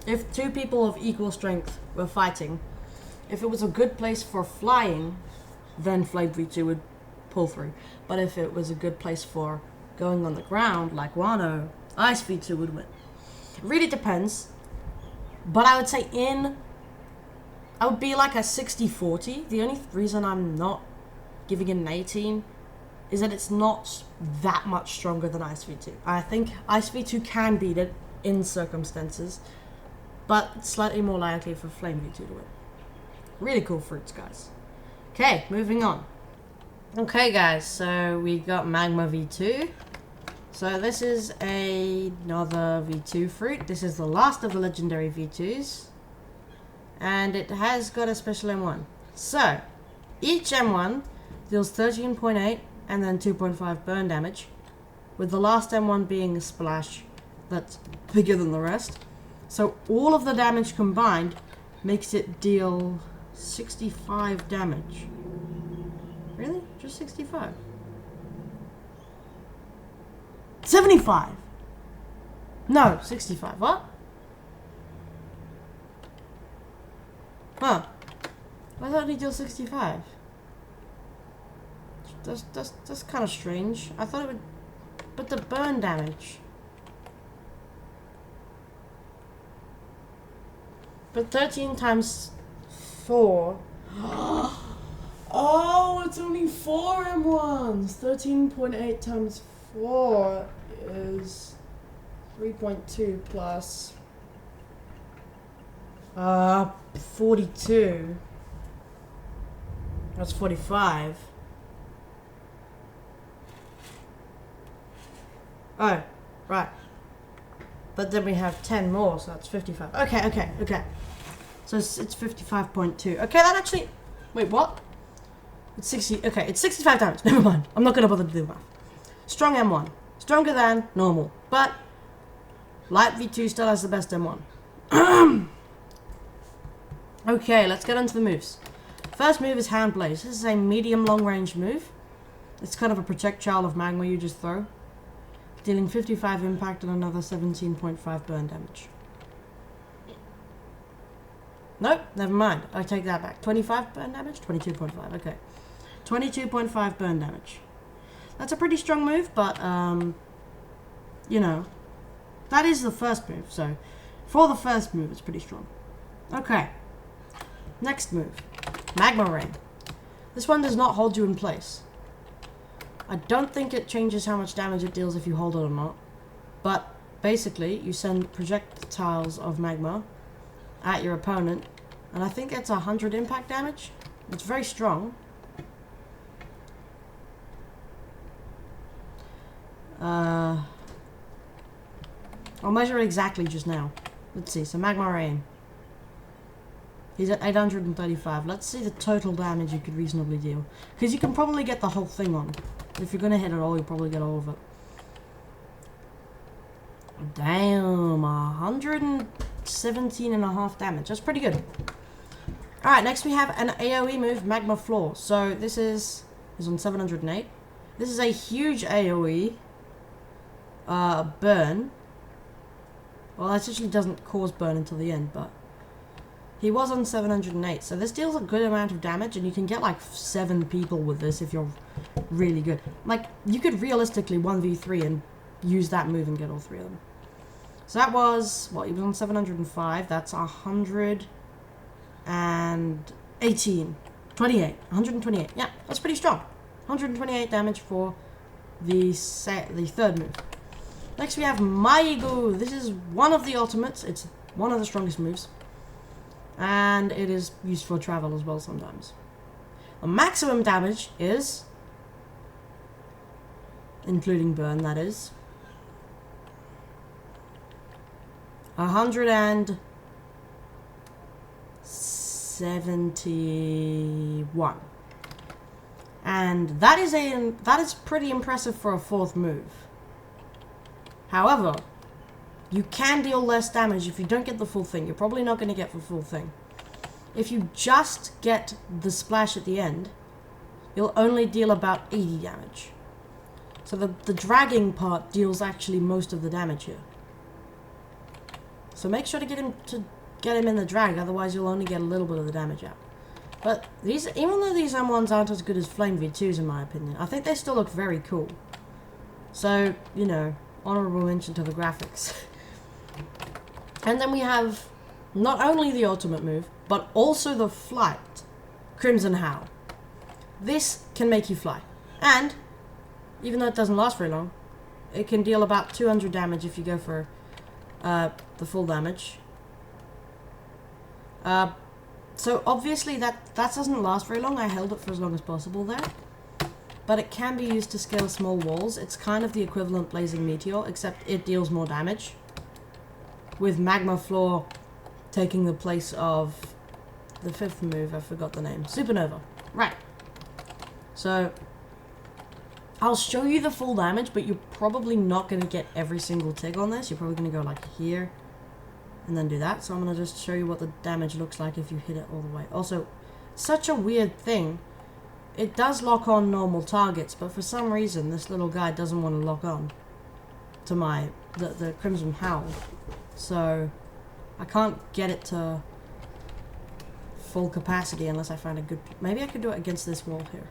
If two people of equal strength were fighting, if it was a good place for flying, then Flame V2 would pull through. But if it was a good place for going on the ground, like Wano, Ice V2 would win. It really depends. But I would say I would be like a 60-40. The only reason I'm not giving it an 18 is that it's not that much stronger than Ice V2. I think Ice V2 can beat it in circumstances, but it's slightly more likely for Flame V2 to win. Really cool fruits, guys. Okay, moving on. Okay, guys, so we got Magma V2. So this is another V2 fruit. This is the last of the legendary V2s. And it has got a special M1. So, each M1 deals 13.8 and then 2.5 burn damage, with the last M1 being a splash that's bigger than the rest. So all of the damage combined makes it deal 65 damage. Really? Just 65? 75! No, 65. What? Huh. I thought he deals 65. That's kind of strange. I thought it would... But the burn damage... But 13 times 4... Oh, it's only 4 M1s! 13.8 times 4 is 3.2 plus 42. That's 45. Oh, right. But then we have 10 more, so that's 55. Okay. So it's 55.2. Okay, that actually... Wait, what? It's 60... Okay, it's 65 damage. Never mind. I'm not going to bother to do math. Strong M1. Stronger than normal. But Light V2 still has the best M1. Okay, let's get on to the moves. First move is Hand Blaze. This is a medium long range move. It's kind of a projectile of magma you just throw, dealing 55 impact and another 17.5 burn damage. Nope, never mind. I take that back. 25 burn damage? 22.5, okay. 22.5 burn damage. That's a pretty strong move, but, you know, that is the first move, so for the first move, it's pretty strong. Okay. Next move. Magma Rain. This one does not hold you in place. I don't think it changes how much damage it deals if you hold it or not. But basically, you send projectiles of magma at your opponent, and I think it's 100 impact damage. It's very strong. I'll measure it exactly just now. Let's see, so Magma Rain. He's at 835. Let's see the total damage you could reasonably deal. Because you can probably get the whole thing on. If you're going to hit it all, you'll probably get all of it. Damn, 117.5 damage. That's pretty good. Alright, next we have an AoE move, Magma Floor. So this is on 708. This is a huge AoE. Burn. Well, it actually doesn't cause burn until the end, but... He was on 708, so this deals a good amount of damage, and you can get like 7 people with this if you're really good. Like, you could realistically 1v3 and use that move and get all 3 of them. So that was, what, he was on 705, that's 118. 128, yeah, that's pretty strong. 128 damage for the third move. Next we have Maigu. This is one of the ultimates, it's one of the strongest moves. And it is used for travel as well sometimes. The maximum damage is, including burn, that is, 107 71. And that is pretty impressive for a 4th move. However, you can deal less damage if you don't get the full thing. You're probably not going to get the full thing. If you just get the splash at the end, you'll only deal about 80 damage. So the dragging part deals actually most of the damage here. So make sure to get him in the drag, otherwise you'll only get a little bit of the damage out. But these, even though these M1s aren't as good as Flame V2s in my opinion, I think they still look very cool. So, you know, honorable mention to the graphics. And then we have not only the ultimate move, but also the flight, Crimson Howl. This can make you fly. And, even though it doesn't last very long, it can deal about 200 damage if you go for the full damage. So obviously that doesn't last very long. I held it for as long as possible there. But it can be used to scale small walls. It's kind of the equivalent Blazing Meteor, except it deals more damage. With Magma Floor taking the place of the 5th move, I forgot the name. Supernova. Right. So, I'll show you the full damage, but you're probably not going to get every single tick on this. You're probably going to go like here, and then do that. So I'm going to just show you what the damage looks like if you hit it all the way. Also, such a weird thing. It does lock on normal targets, but for some reason, this little guy doesn't want to lock on to the Crimson Howl. So, I can't get it to full capacity unless I find a good... Maybe I could do it against this wall here.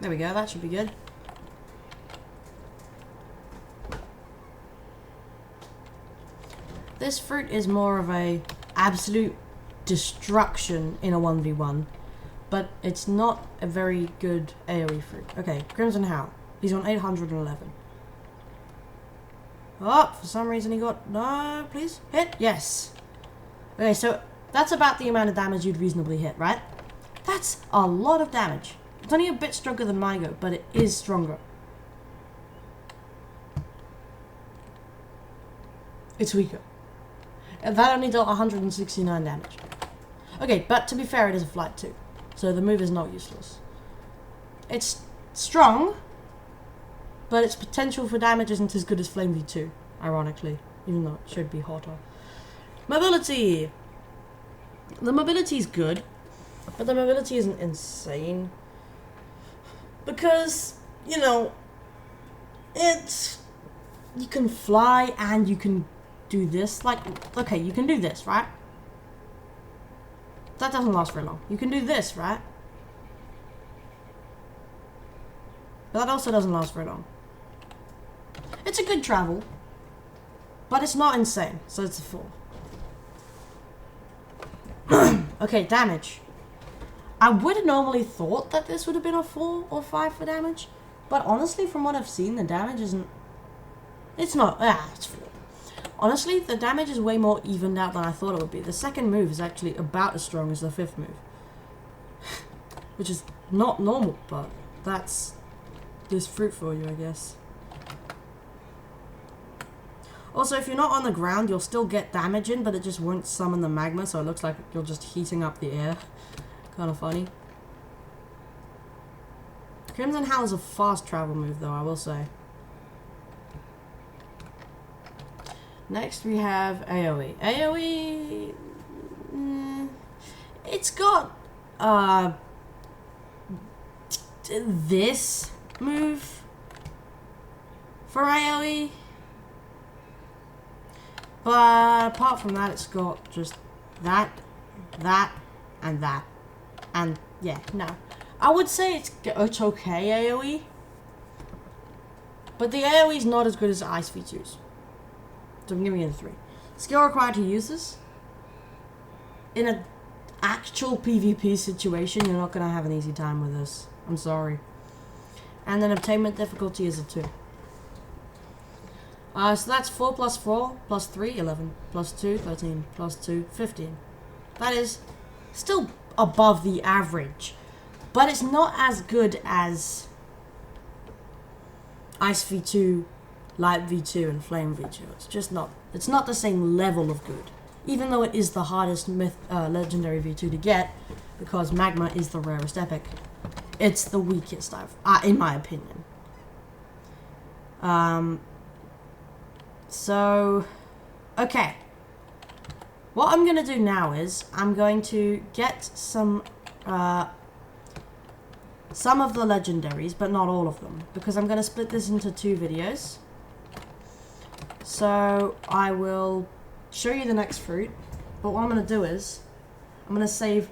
There we go, that should be good. This fruit is more of a absolute destruction in a 1v1, but it's not a very good AoE fruit. Okay, Crimson Howl. He's on 811. Oh, for some reason he got... No, please. Hit. Yes. Okay, so that's about the amount of damage you'd reasonably hit, right? That's a lot of damage. It's only a bit stronger than my go, but it is stronger. It's weaker. And that only dealt 169 damage. Okay, but to be fair, it is a flight too. So the move is not useless. It's strong, but its potential for damage isn't as good as Flame V2, ironically, even though it should be hotter. Mobility! The mobility is good, but the mobility isn't insane. Because, you know, you can fly and you can do this. Like, okay, you can do this, right? That doesn't last very long. You can do this, right? But that also doesn't last very long. It's a good travel, but it's not insane, so it's a 4. Okay, damage. I would have normally thought that this would have been a 4 or 5 for damage, but honestly, from what I've seen, the damage isn't... It's not... it's 4. Honestly, the damage is way more evened out than I thought it would be. The 2nd move is actually about as strong as the 5th move. Which is not normal, but that's this fruit for you, I guess. Also, if you're not on the ground, you'll still get damage in, but it just won't summon the magma, so it looks like you're just heating up the air. Kind of funny. Crimson Howl is a fast travel move, though, I will say. Next, we have AoE. AoE... it's got... this move for AoE. But apart from that, it's got just that, and that. And, yeah, no. I would say it's okay AoE. But the AoE is not as good as Ice V2's. So I'm giving it a 3. Skill required to use this. In an actual PvP situation, you're not going to have an easy time with this. I'm sorry. And then obtainment difficulty is a 2. So that's 4 plus 4 plus 3, 11. Plus 2, 13. Plus 2, 15. That is still above the average. But it's not as good as Ice V2 Light V2 and Flame V2. It's just not. It's not the same level of good. Even though it is the hardest Legendary V2 to get, because Magma is the rarest epic, it's the weakest in my opinion. So, okay. What I'm gonna do now is I'm going to get some of the legendaries, but not all of them, because I'm gonna split this into 2 videos. So I will show you the next fruit, but what I'm gonna do is I'm gonna save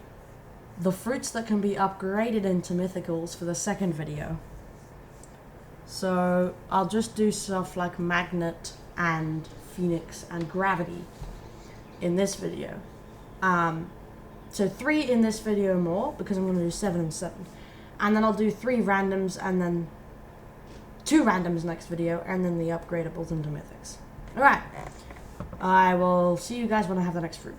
the fruits that can be upgraded into mythicals for the second video. So I'll just do stuff like Magnet and Phoenix and Gravity in this video. So 3 in this video more, because I'm going to do 7 and 7. And then I'll do 3 randoms and then 2 randoms next video, and then the upgradables into mythics. Alright, I will see you guys when I have the next fruit.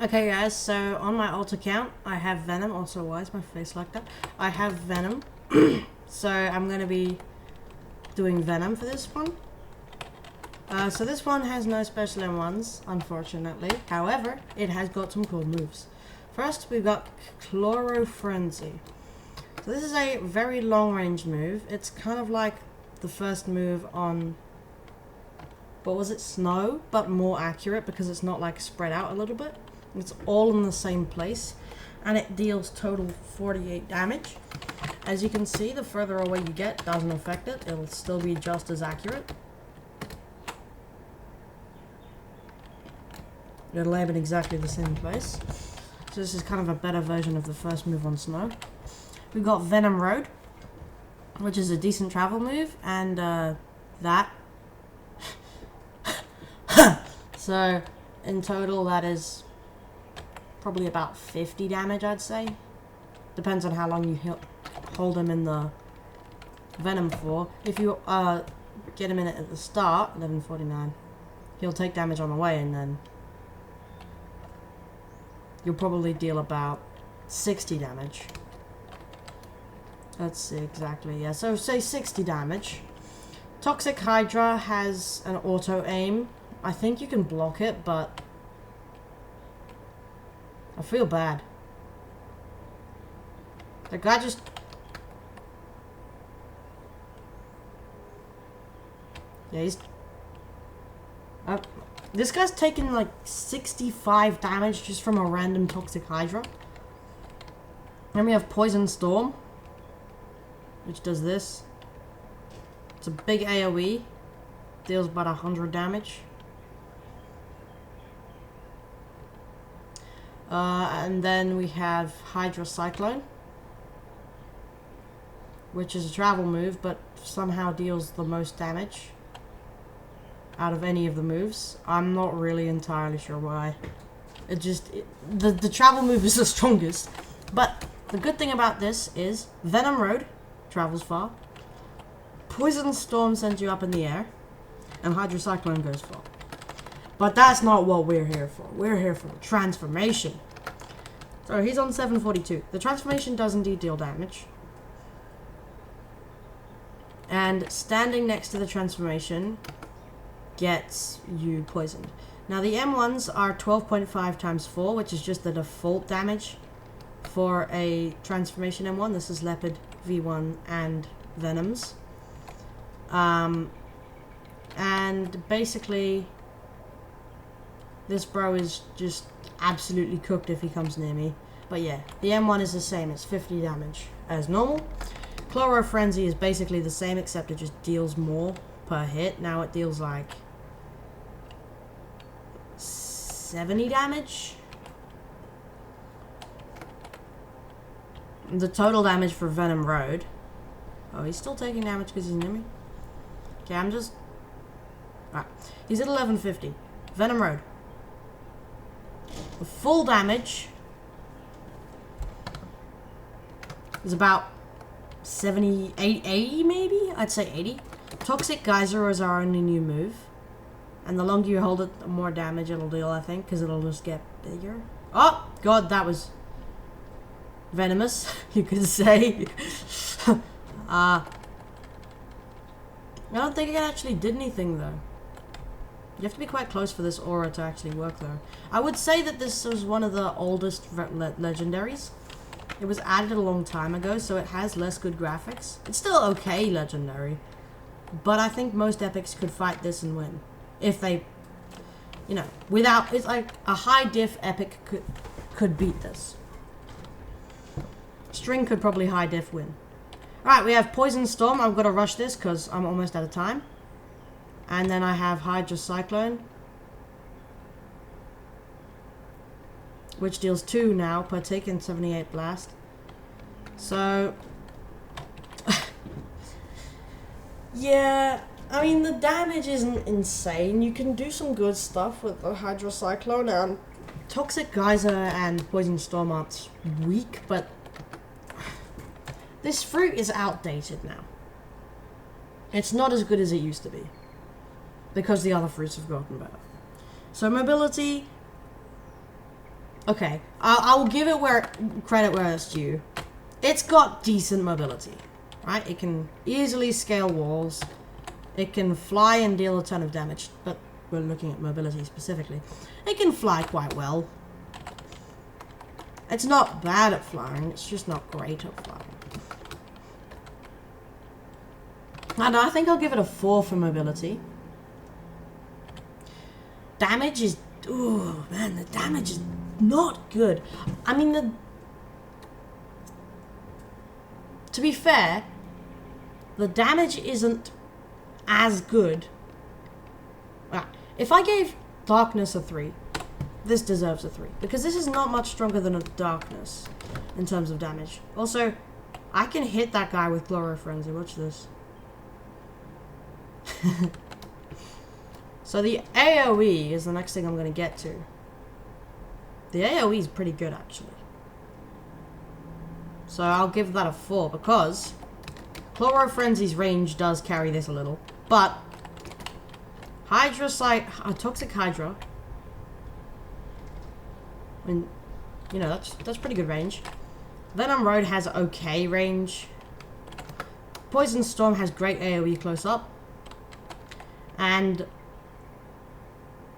Okay guys, so on my alt account, I have Venom. Also, why is my face like that? I have Venom. So I'm going to be doing Venom for this one. So this one has no special M1s, unfortunately. However, it has got some cool moves. First, we've got Chloro Frenzy. So this is a very long-range move. It's kind of like the first move on, what was it, Snow, but more accurate because it's not like spread out a little bit. It's all in the same place, and it deals total 48 damage. As you can see, the further away you get doesn't affect it. It'll still be just as accurate. It'll aim in exactly the same place. So this is kind of a better version of the first move on Snow. We've got Venom Road, which is a decent travel move, and that. So in total, that is probably about 50 damage, I'd say. Depends on how long you hold him in the Venom for. If you get him in it at the start, 1149, he'll take damage on the way, and then you'll probably deal about 60 damage. Let's see exactly, yeah, so say 60 damage. Toxic Hydra has an auto aim. I think you can block it, but I feel bad. The guy just... Yeah, he's... this guy's taking like 65 damage just from a random Toxic Hydra. Then we have Poison Storm, which does this. It's a big AoE. Deals about 100 damage. And then we have Hydra Cyclone, which is a travel move, but somehow deals the most damage out of any of the moves. I'm not really entirely sure why. The travel move is the strongest. But the good thing about this is Venom Road travels far, Poison Storm sends you up in the air, and Hydra Cyclone goes far. But that's not what we're here for. We're here for the transformation. So he's on 742. The transformation does indeed deal damage. And standing next to the transformation gets you poisoned. Now the M1s are 12.5 times 4, which is just the default damage for a transformation M1. This is Leopard, V1, and Venoms. And basically, this bro is just absolutely cooked if he comes near me. But yeah, the M1 is the same. It's 50 damage as normal. Chloro Frenzy is basically the same, except it just deals more per hit. Now it deals like 70 damage. The total damage for Venom Road. Oh, he's still taking damage because he's near me. Okay, I'm just... Alright, he's at 1150. Venom Road. The full damage is about 78, 80 maybe? I'd say 80. Toxic Geyser is our only new move. And the longer you hold it, the more damage it'll deal, I think, because it'll just get bigger. Oh, God, that was venomous, you could say. I don't think it actually did anything though. You have to be quite close for this aura to actually work though. I would say that this was one of the oldest legendaries. It was added a long time ago, so it has less good graphics. It's still okay legendary, but I think most epics could fight this and win. If they, you know, without, it's like a high diff epic could beat this. String could probably high diff win. Alright, we have Poison Storm. I'm gonna rush this because I'm almost out of time. And then I have Hydra Cyclone, which deals 2 now per tick and 78 blast. So, yeah, I mean the damage isn't insane. You can do some good stuff with the Hydra Cyclone, and Toxic Geyser and Poison Storm aren't weak, but this fruit is outdated now. It's not as good as it used to be, because the other fruits have gotten better. So mobility, okay, I'll give it credit where it's due. It's got decent mobility, right? It can easily scale walls. It can fly and deal a ton of damage, but we're looking at mobility specifically. It can fly quite well. It's not bad at flying, it's just not great at flying. And I think I'll give it a 4 for mobility. Damage is... ooh, man, the damage is not good. I mean, to be fair, the damage isn't as good. If I gave Darkness a 3, this deserves a 3. Because this is not much stronger than a Darkness in terms of damage. Also, I can hit that guy with Chloro Frenzy. Watch this. So the AoE is the next thing I'm going to get to. The AoE is pretty good, actually. So I'll give that a 4, because Chloro Frenzy's range does carry this a little. But Toxic Hydra, I mean, you know, that's pretty good range. Venom Road has okay range. Poison Storm has great AoE close up. And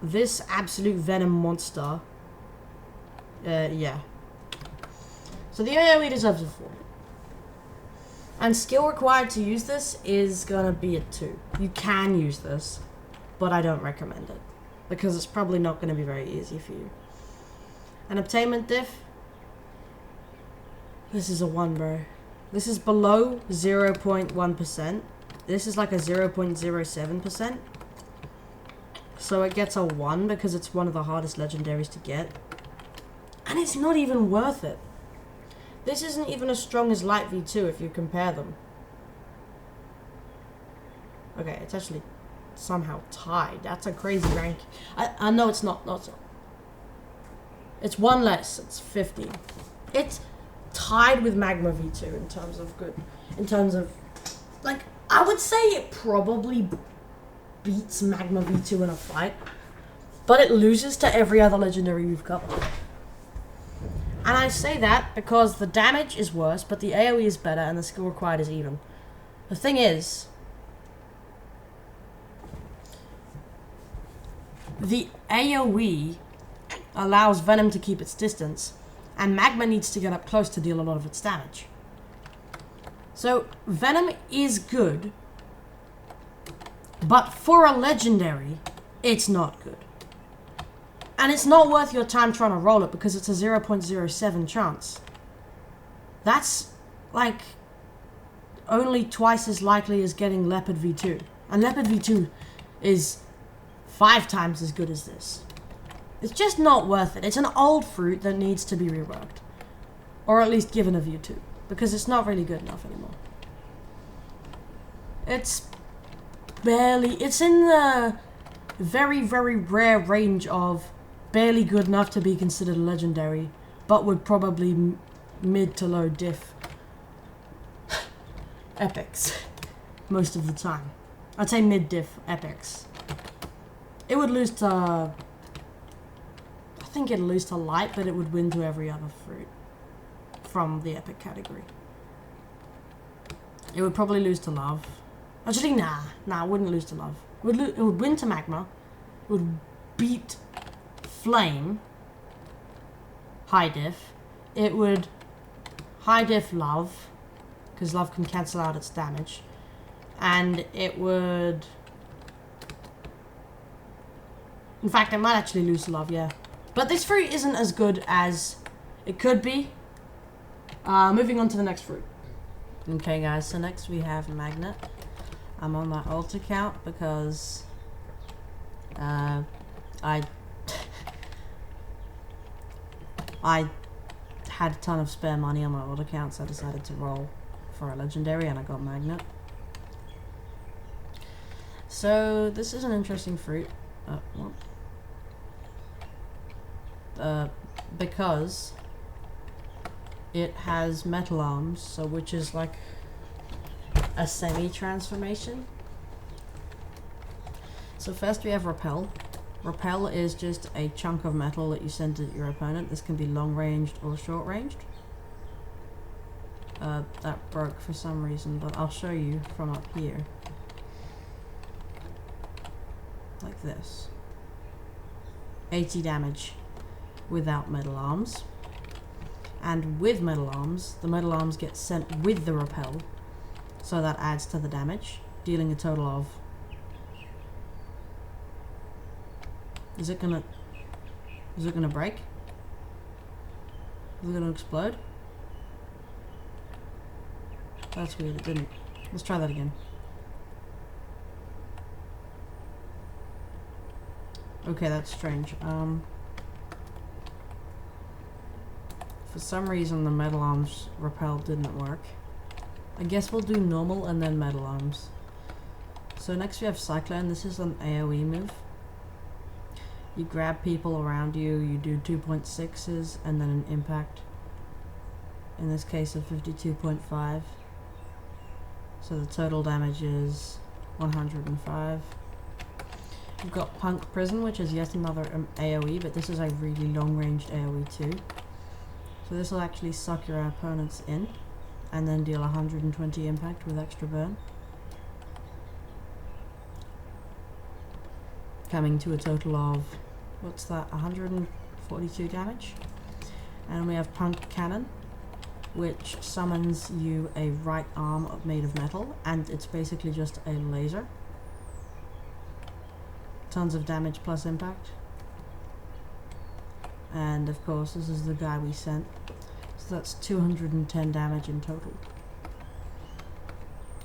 this absolute Venom monster, yeah. So the AoE deserves a 4. And skill required to use this is gonna be a 2. You can use this, but I don't recommend it, because it's probably not gonna be very easy for you. And obtainment diff, this is a 1, bro. This is below 0.1%. This is like a 0.07%. So it gets a 1 because it's one of the hardest legendaries to get. And it's not even worth it. This isn't even as strong as Light V2 if you compare them. Okay, it's actually somehow tied. That's a crazy rank. I know it's not. It's 1 less. It's 15. It's tied with Magma V2 in terms of good. In terms of, like, I would say it probably beats Magma V2 in a fight, but it loses to every other legendary we've covered. And I say that because the damage is worse, but the AoE is better and the skill required is even. The thing is, the AoE allows Venom to keep its distance, and Magma needs to get up close to deal a lot of its damage. So, Venom is good, but for a legendary, it's not good. And it's not worth your time trying to roll it because it's a 0.07 chance. That's, like, only twice as likely as getting Leopard V2. And Leopard V2 is 5 times as good as this. It's just not worth it. It's an old fruit that needs to be reworked. Or at least given a V2. Because it's not really good enough anymore. It's barely... It's in the very, very rare range of barely good enough to be considered a legendary, but would probably mid to low diff epics most of the time. I'd say mid diff epics. It would lose to... I think it'd lose to light, but it would win to every other fruit from the epic category. It would probably lose to love. Actually, nah, it wouldn't lose to love. It would win to magma. It would beat flame. High diff. It would high diff love, because love can cancel out its damage. And it would... In fact, it might actually lose to love, yeah. But this fruit isn't as good as it could be. Moving on to the next fruit. Okay, guys, so next we have Magnet. I'm on my alt account because I had a ton of spare money on my old account, so I decided to roll for a legendary, and I got Magnet. So this is an interesting fruit. Because it has metal arms, so which is like a semi-transformation. So first we have Repel. Repel is just a chunk of metal that you send at your opponent. This can be long-ranged or short-ranged. That broke for some reason, but I'll show you from up here. Like this. 80 damage without metal arms. And with metal arms, the metal arms get sent with the Repel, so that adds to the damage, dealing a total of... Is it gonna break? Is it gonna explode? That's weird, it didn't. Let's try that again. Okay, that's strange. For some reason the metal arms Repel didn't work. I guess we'll do normal and then metal arms. So next we have Cyclone. This is an AoE move. You grab people around you, you do 2.6s and then an impact. In this case of 52.5. So the total damage is 105. We've got Punk Prison, which is yet another AoE, but this is a really long-ranged AoE too. So this will actually suck your opponents in, and then deal 120 impact with extra burn. Coming to a total of, what's that, 142 damage. And we have Punk Cannon, which summons you a right arm made of metal, and it's basically just a laser. Tons of damage plus impact. And of course this is the guy we sent, so that's 210 damage in total.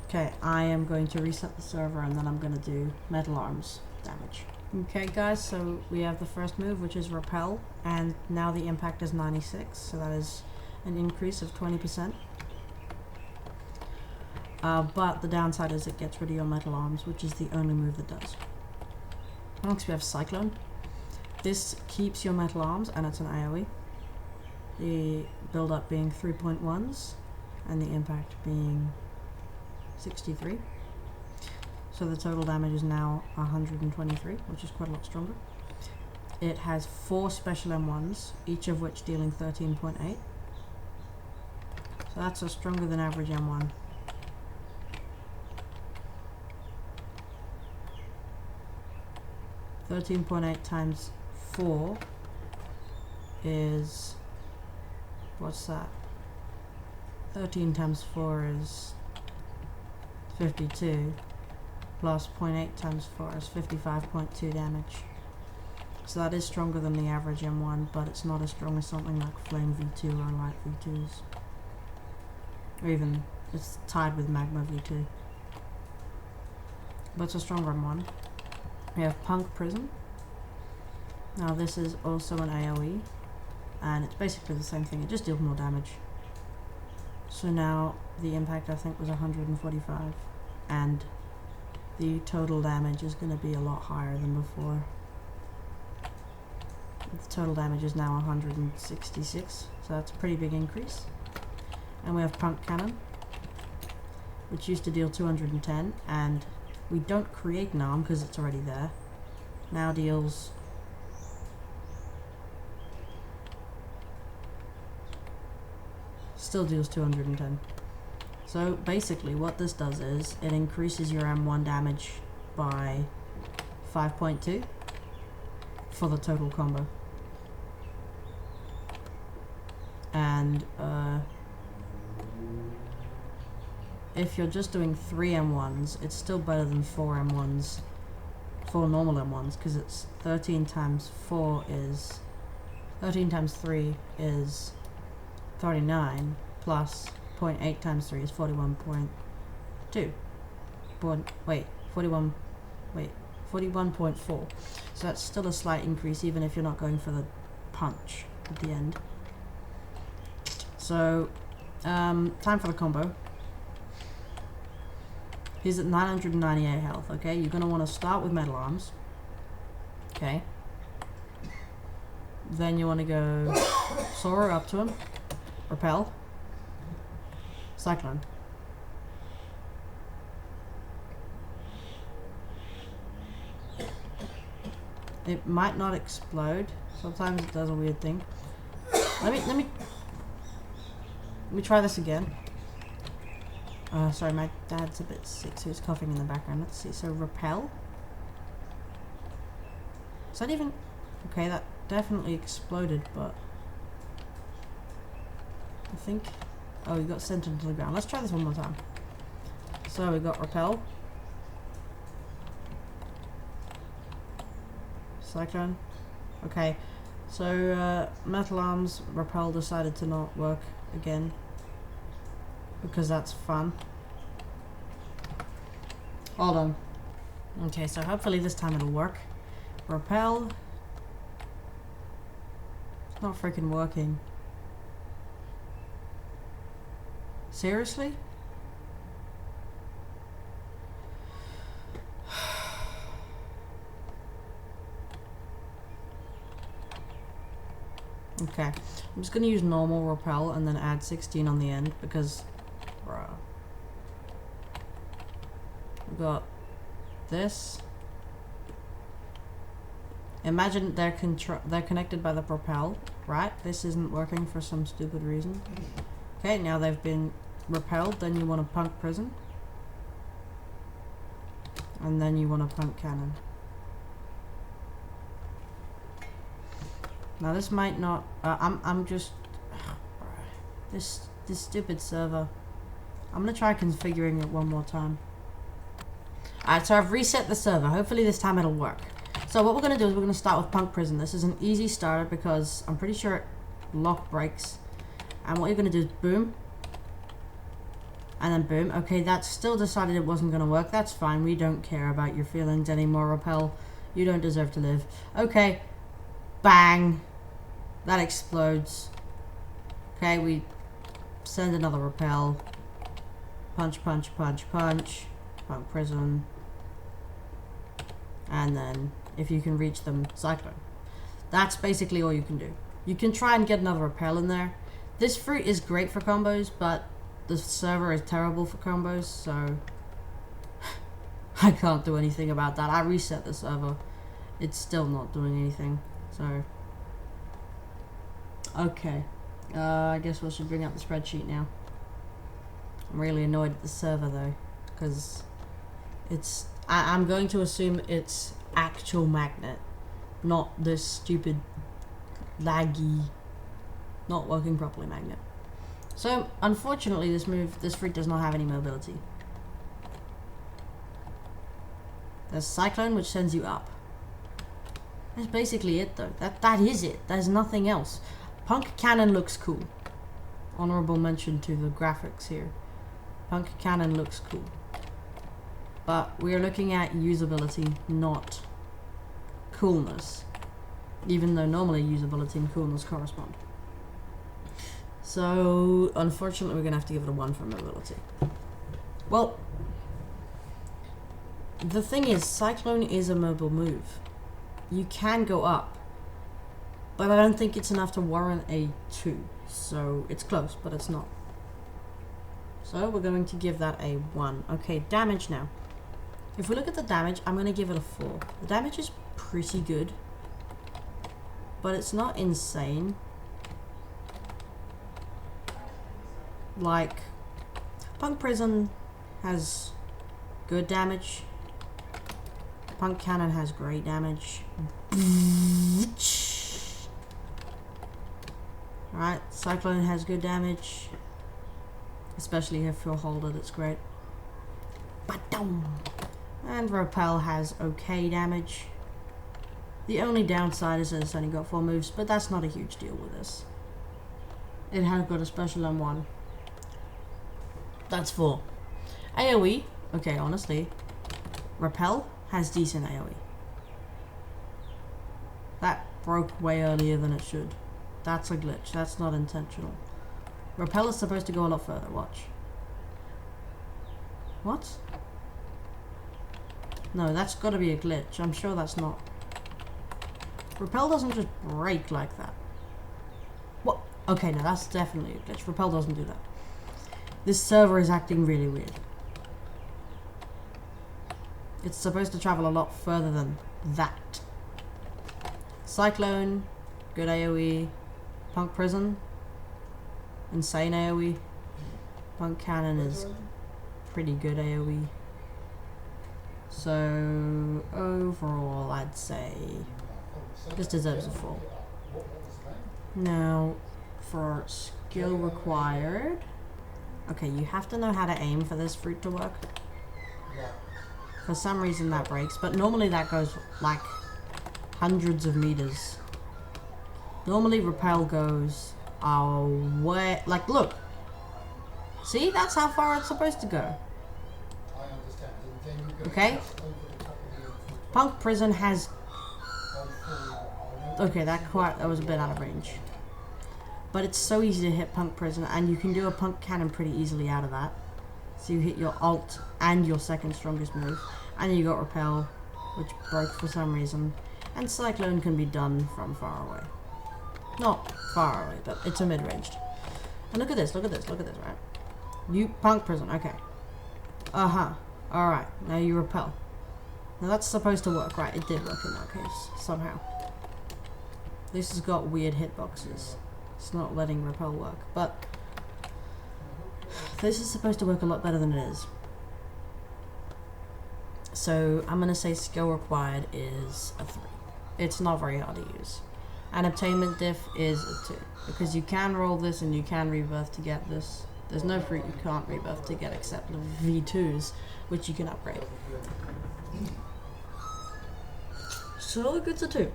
Okay, I am going to reset the server and then I'm going to do metal arms damage. Okay guys, so we have the first move, which is Repel, and now the impact is 96, so that is an increase of 20%. But the downside is it gets rid of your metal arms, which is the only move that does. Next we have Cyclone. This keeps your metal arms, and it's an AoE. The build-up being 3.1s, and the impact being 63. So the total damage is now 123, which is quite a lot stronger. It has 4 special M1s, each of which dealing 13.8. So that's a stronger than average M1. .8 times 4 is, what's that? 13 times 4 is 52, plus 0.8 times 4 is 55.2 damage. So that is stronger than the average M1, but it's not as strong as something like Flame V2 or Light V2s. Or even, it's tied with Magma V2. But it's a stronger M1. We have Punk Prison. Now this is also an AoE, and it's basically the same thing, it just deals more damage. So now the impact I think was 145, and the total damage is going to be a lot higher than before. The total damage is now 166, so that's a pretty big increase. And we have Punk Cannon, which used to deal 210, and we don't create an arm because it's already there. Now deals still deals 210. So basically what this does is it increases your M1 damage by 5.2 for the total combo. And if you're just doing 3 M1s, it's still better than 4 M1s, 4 normal M1s, because it's 13 times 4 is 13 times 3 is 39 plus 0.8 times 3 is 41.2. Wait, 41.4. So that's still a slight increase, even if you're not going for the punch at the end. So, time for the combo. He's at 998 health, okay? You're going to want to start with metal arms. Okay. Then you want to go soar up to him. Repel. Cyclone. It might not explode. Sometimes it does a weird thing. Let me try this again. Sorry, my dad's a bit sick, so he's coughing in the background. Let's see. So repel. Is that even... Okay, that definitely exploded, but... I think... Oh, he got sent into the ground. Let's try this one more time. So we got repel. Cyclone. Okay. So, metal arms, repel decided to not work again. Because that's fun. Hold on. Okay, so hopefully this time it'll work. Repel. It's not freaking working. Seriously? Okay. I'm just gonna use normal repel and then add 16 on the end because... Bruh. We got this. Imagine they're connected by the propel, right? This isn't working for some stupid reason. Okay, now they've been repelled. Then you want a punk prison, and then you want a punk cannon. Now this might not. I'm just this stupid server. I'm gonna try configuring it one more time. Alright, so I've reset the server. Hopefully this time it'll work. So what we're going to do is we're going to start with Punk Prison. This is an easy starter because I'm pretty sure it lock breaks. And what you're going to do is boom. And then boom. Okay, that still decided it wasn't going to work. That's fine. We don't care about your feelings anymore, Repel. You don't deserve to live. Okay. Bang. That explodes. Okay, we send another Repel. Punch, punch, punch, punch. Punk Prison. And then, if you can reach them, Cyclone. That's basically all you can do. You can try and get another Repel in there. This fruit is great for combos, but the server is terrible for combos, so... I can't do anything about that. I reset the server. It's still not doing anything, so... Okay. I guess we should bring up the spreadsheet now. I'm really annoyed at the server, though, because... It's... I'm going to assume it's actual magnet, not this stupid, laggy, not working properly magnet. So, unfortunately, this fruit does not have any mobility. There's Cyclone, which sends you up. That's basically it, though. That is it. There's nothing else. Punk Cannon looks cool. Honorable mention to the graphics here. Punk Cannon looks cool. But we are looking at usability, not coolness. Even though normally usability and coolness correspond. So, unfortunately, we're going to have to give it a 1 for mobility. Well, the thing is, Cyclone is a mobile move. You can go up. But I don't think it's enough to warrant a 2. So, it's close, but it's not. So, we're going to give that a 1. Okay, damage now. If we look at the damage, I'm going to give it a 4. The damage is pretty good. But it's not insane. Like... Punk Prison has good damage. Punk Cannon has great damage. Alright, Cyclone has good damage. Especially if you're holded, it's great. And Repel has okay damage. The only downside is that it's only got 4 moves, but that's not a huge deal with this. It has got a special M1. That's 4. AoE, okay, honestly, Repel has decent AoE. That broke way earlier than it should. That's a glitch, that's not intentional. Repel is supposed to go a lot further, watch. What? No, that's gotta be a glitch, I'm sure that's not. Repel doesn't just break like that. What? Okay, no, that's definitely a glitch. Repel doesn't do that. This server is acting really weird. It's supposed to travel a lot further than that. Cyclone, good AoE. Punk Prison, insane AoE. Punk Cannon is pretty good AoE. So overall, I'd say this deserves a 4. Now, for skill required, okay, you have to know how to aim for this fruit to work. For some reason that breaks, but normally that goes like hundreds of meters. Normally Repel goes away, like look. See, that's how far it's supposed to go. Okay? Punk Prison has... Okay, that was a bit out of range. But it's so easy to hit Punk Prison, and you can do a Punk Cannon pretty easily out of that. So you hit your ult and your second strongest move. And then you got Repel, which broke for some reason. And Cyclone can be done from far away. Not far away, but it's a mid-ranged. And look at this, right? You Punk Prison, okay. Alright, now you Repel. Now that's supposed to work, right? It did work in that case, somehow. This has got weird hitboxes. It's not letting Repel work, but this is supposed to work a lot better than it is. So I'm gonna say skill required is a 3. It's not very hard to use. And obtainment diff is a 2, because you can roll this and you can rebirth to get this. There's no fruit you can't rebirth to get except the V2s, which you can upgrade. So look, it's a 2.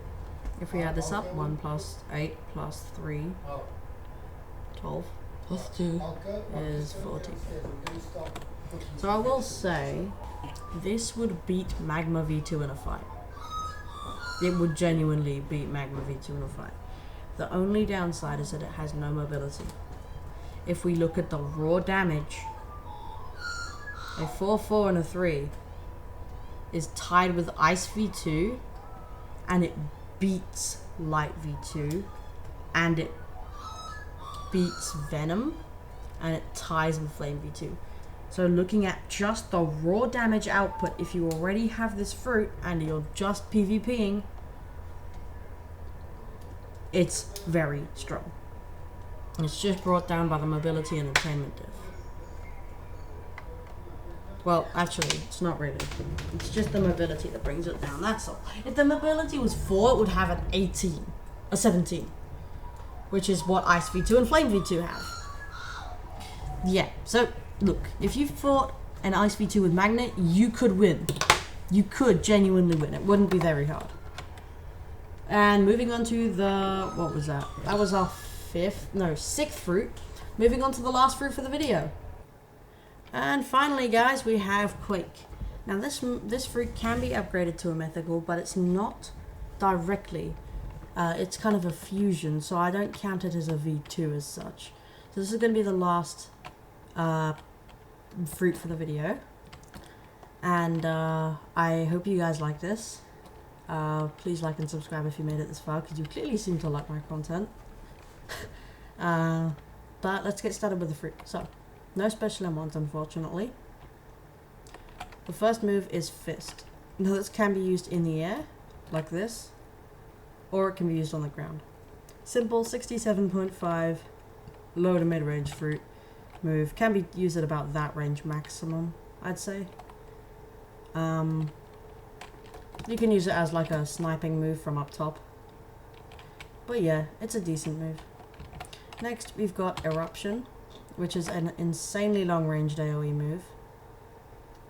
If we add this up, 1 plus 8 plus 3, 12 plus 2 is 14. So I will say, this would beat Magma V2 in a fight. It would genuinely beat Magma V2 in a fight. The only downside is that it has no mobility. If we look at the raw damage, a 4-4 and a 3 is tied with Ice V2, and it beats Light V2, and it beats Venom, and it ties with Flame V2. So looking at just the raw damage output, if you already have this fruit and you're just PvPing, it's very strong. It's just brought down by the mobility and attainment diff. Well, actually, it's not really. It's just the mobility that brings it down, that's all. If the mobility was 4, it would have an 18, a 17, which is what Ice V2 and Flame V2 have. Yeah, so look, if you fought an Ice V2 with Magnet, you could win. You could genuinely win. It wouldn't be very hard. And moving on to the... what was that? That was our 6th fruit. Moving on to the last fruit for the video. And finally, guys, we have Quake. Now, this fruit can be upgraded to a mythical, but it's not directly. It's kind of a fusion, so I don't count it as a V2 as such. So this is going to be the last fruit for the video. And I hope you guys like this. Please like and subscribe if you made it this far, because you clearly seem to like my content. But let's get started with the fruit. So, no special M1s, unfortunately. The first move is Fist. Now this can be used in the air, like this, or it can be used on the ground. Simple 67.5, low to mid-range fruit. move. Can be used at about that range maximum, I'd say. You can use it as like a sniping move from up top. But yeah, it's a decent move. Next, we've got Eruption, which is an insanely long-ranged AoE move.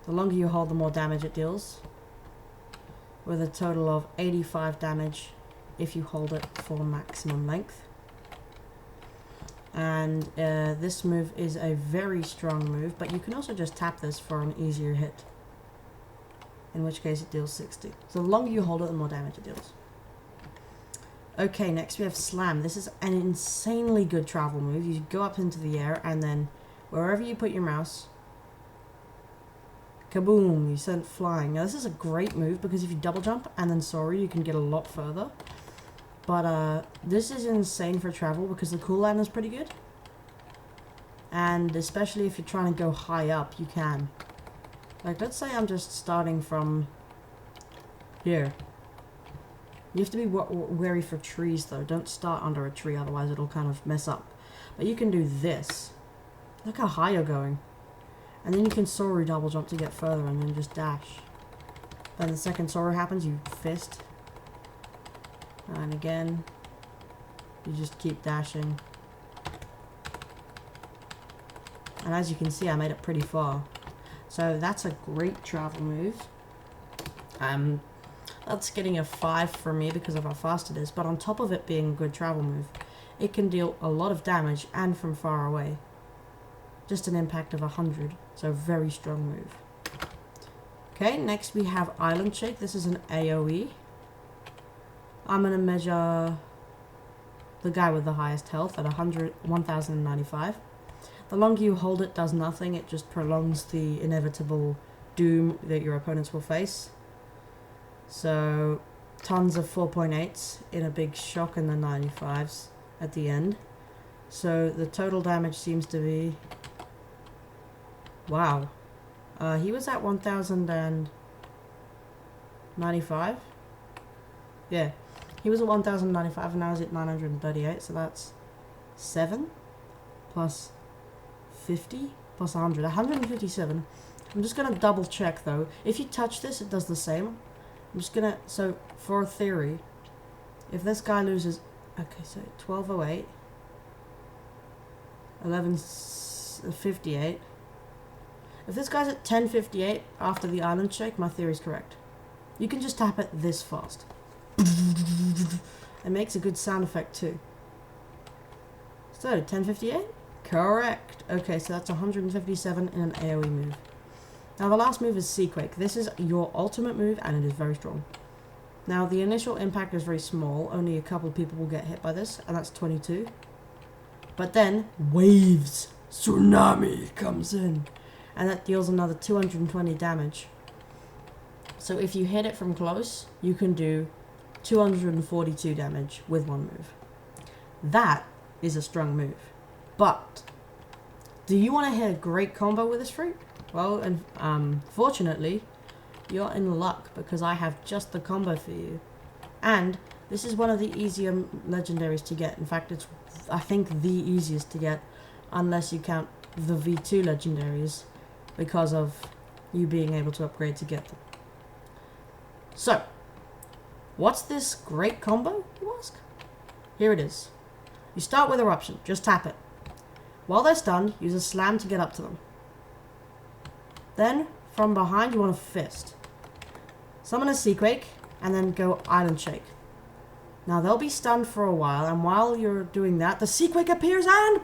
The longer you hold, the more damage it deals, with a total of 85 damage if you hold it for maximum length. And this move is a very strong move, but you can also just tap this for an easier hit, in which case it deals 60. So the longer you hold it, the more damage it deals. Okay, next we have Slam. This is an insanely good travel move. You go up into the air, and then wherever you put your mouse, kaboom, you send it flying. Now this is a great move because if you double jump and then soar, you can get a lot further. But this is insane for travel because the cooldown is pretty good. And especially if you're trying to go high up, you can. Like, let's say I'm just starting from here. You have to be wary for trees, though. Don't start under a tree, otherwise it'll kind of mess up. But you can do this. Look how high you're going. And then you can Soaru double jump to get further and then just dash. Then the second Soaru happens, you fist. And again, you just keep dashing. And as you can see, I made it pretty far. So that's a great travel move. That's getting a 5 from me because of how fast it is. But on top of it being a good travel move, it can deal a lot of damage and from far away. Just an impact of 100. So very strong move. Okay, next we have Island Shake. This is an AoE. I'm going to measure the guy with the highest health at 1095. The longer you hold it does nothing. It just prolongs the inevitable doom that your opponents will face. So, tons of 4.8s in a big shock and the 95s at the end. So, the total damage seems to be... Wow. He was at 1095? Yeah. He was at 1095 and now he's at 938, so that's 7 plus 50 plus 100. 157. I'm just going to double check though. If you touch this, it does the same. I'm just going to... So, for a theory, if this guy loses... Okay, so 1208. 1158. If this guy's at 1058 after the Island Shake, my theory is correct. You can just tap it this fast. It makes a good sound effect too. So, 1058? Correct. Okay, so that's 157 in an AoE move. Now the last move is Quake. This is your ultimate move and it is very strong. Now the initial impact is very small. Only a couple people will get hit by this, and that's 22. But then, waves, tsunami comes in. And that deals another 220 damage. So if you hit it from close, you can do 242 damage with one move. That is a strong move. But, do you want to hit a great combo with this fruit? Well, and fortunately, you're in luck because I have just the combo for you. And this is one of the easier legendaries to get. In fact, it's, I think, the easiest to get, unless you count the V2 legendaries, because of you being able to upgrade to get them. So, what's this great combo, you ask? Here it is. You start with Eruption, just tap it. While they're stunned, use a Slam to get up to them. Then, from behind, you want to Fist. Summon a Quake, and then go Island Shake. Now, they'll be stunned for a while, and while you're doing that, the Quake appears and...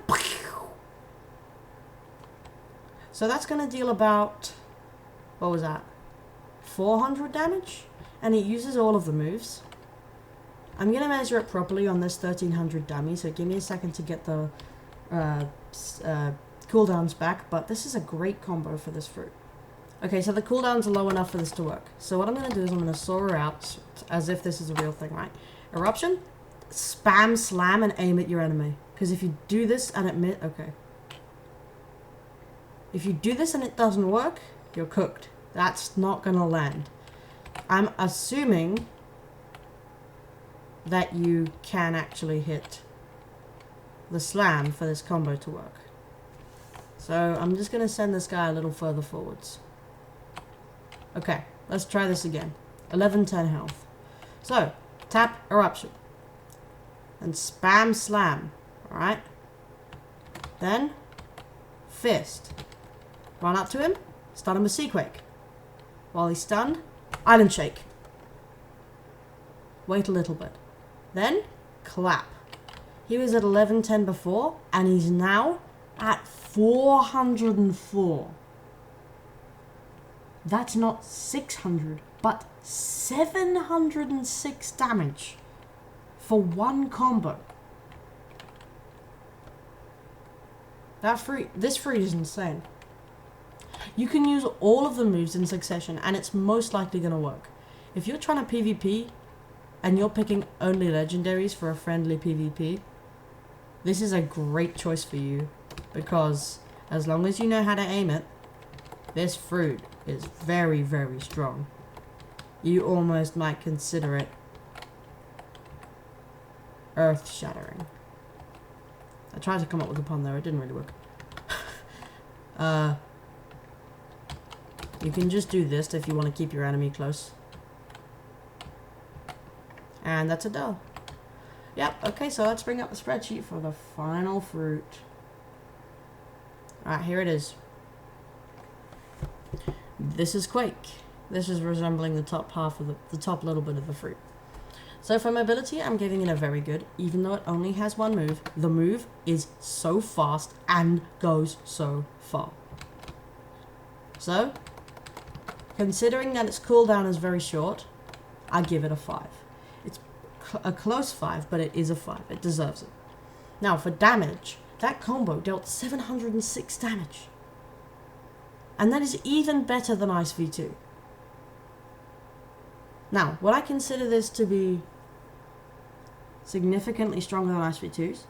So that's going to deal about... What was that? 400 damage? And it uses all of the moves. I'm going to measure it properly on this 1300 dummy, so give me a second to get the cooldowns back, but this is a great combo for this fruit. Okay, so the cooldowns are low enough for this to work. So what I'm going to do is I'm going to soar out as if this is a real thing, right? Eruption, spam, slam, and aim at your enemy. Because if you do this and it okay. If you do this and it doesn't work, you're cooked. That's not going to land. I'm assuming that you can actually hit the slam for this combo to work. So I'm just going to send this guy a little further forwards. Okay, let's try this again. 11-10 health. So, tap Eruption. And spam Slam. Alright? Then, Fist. Run up to him, stun him with Sea Quake. While he's stunned, Island Shake. Wait a little bit. Then, Clap. He was at 11-10 before, and he's now at 404. That's not 600, but 706 damage for one combo. This fruit is insane. You can use all of the moves in succession, and it's most likely going to work. If you're trying to PvP, and you're picking only legendaries for a friendly PvP, this is a great choice for you, because as long as you know how to aim it, this fruit is very, very strong. You almost might consider it earth-shattering. I tried to come up with a pun there, it didn't really work. You can just do this if you want to keep your enemy close. And that's a dough. Yep, okay, so let's bring up the spreadsheet for the final fruit. Alright, here it is. This is Quake. This is resembling the top half of the top little bit of the fruit. So for mobility, I'm giving it a very good, even though it only has one move. The move is so fast and goes so far. So, considering that its cooldown is very short, I give it a 5. It's a close 5, but it is a 5. It deserves it. Now, for damage, that combo dealt 706 damage. And that is even better than Ice V2. Now, would I consider this to be significantly stronger than Ice V2's?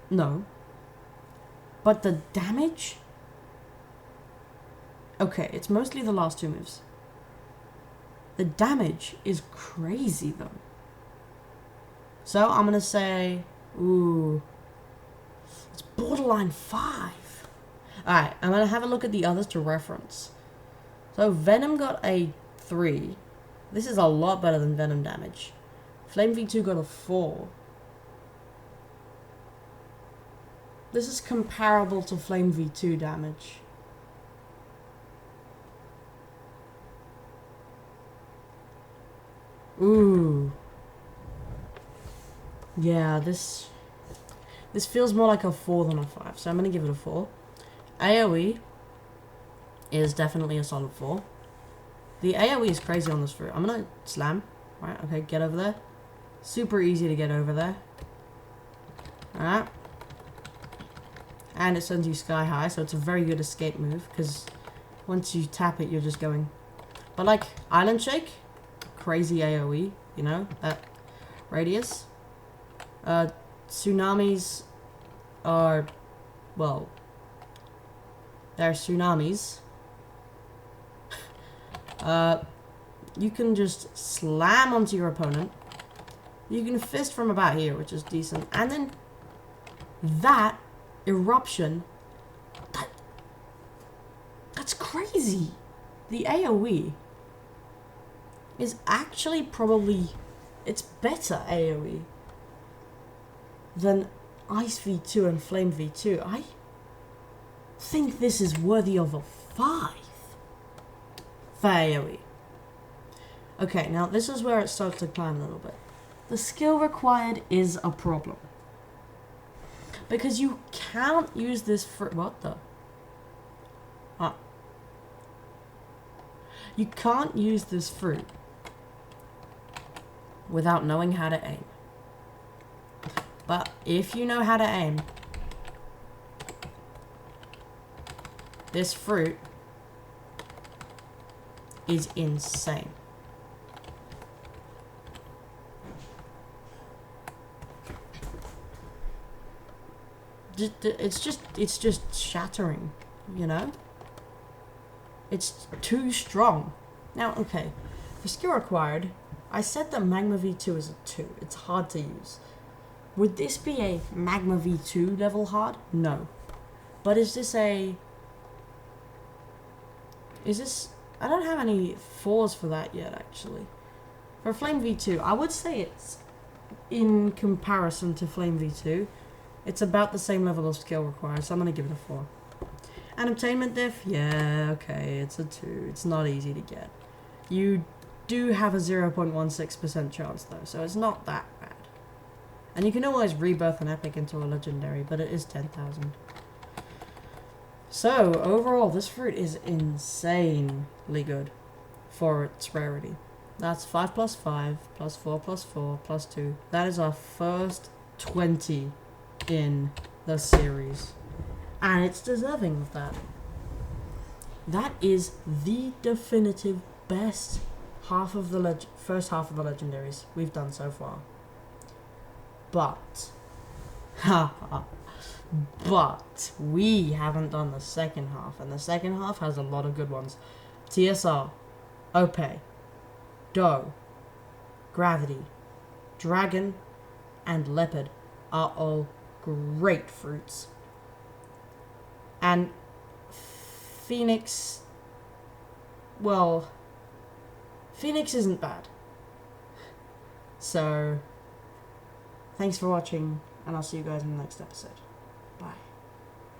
No. But the damage? Okay, it's mostly the last two moves. The damage is crazy, though. So, I'm gonna say, ooh, it's borderline 5. Alright, I'm gonna have a look at the others to reference. So, Venom got a 3. This is a lot better than Venom damage. Flame V2 got a 4. This is comparable to Flame V2 damage. Ooh. Yeah, this feels more like a 4 than a 5, so I'm gonna give it a 4. AoE is definitely a solid 4. The AoE is crazy on this fruit. I'm gonna slam. Right, okay, get over there. Super easy to get over there. Alright. And it sends you sky high, so it's a very good escape move, because once you tap it, you're just going. But like, Island Shake, crazy AoE, you know, that radius. Tsunamis are, well, they're tsunamis. You can just slam onto your opponent. You can fist from about here, which is decent. And then that eruption, that's crazy. The AoE is actually probably, it's better AoE than Ice V2 and Flame V2. I think this is worthy of a 5 for AoE. Okay, now this is where it starts to climb a little bit. The skill required is a problem. Because you can't use this for... What the? You can't use this fruit without knowing how to aim. But if you know how to aim, this fruit is insane. It's just shattering, you know? It's too strong. Now, okay, for skill required, I said that Magma V2 is a 2. It's hard to use. Would this be a Magma V2 level hard? No. But is this a... Is this... I don't have any 4s for that yet, actually. For Flame V2, I would say it's, in comparison to Flame V2, it's about the same level of skill required, so I'm going to give it a 4. And Obtainment Diff, yeah, okay, it's a 2. It's not easy to get. You do have a 0.16% chance, though, so it's not that bad. And you can always rebirth an epic into a legendary, but it is 10,000. So, overall, this fruit is insanely good for its rarity. That's 5 plus 5, plus 4 plus 4, plus 2. That is our first 20 in the series. And it's deserving of that. That is the definitive best half of the first half of the legendaries we've done so far. But... But we haven't done the second half, and the second half has a lot of good ones. TSR, Ope, Doe, Gravity, Dragon, and Leopard are all great fruits. And Phoenix, well, Phoenix isn't bad. So, thanks for watching, and I'll see you guys in the next episode.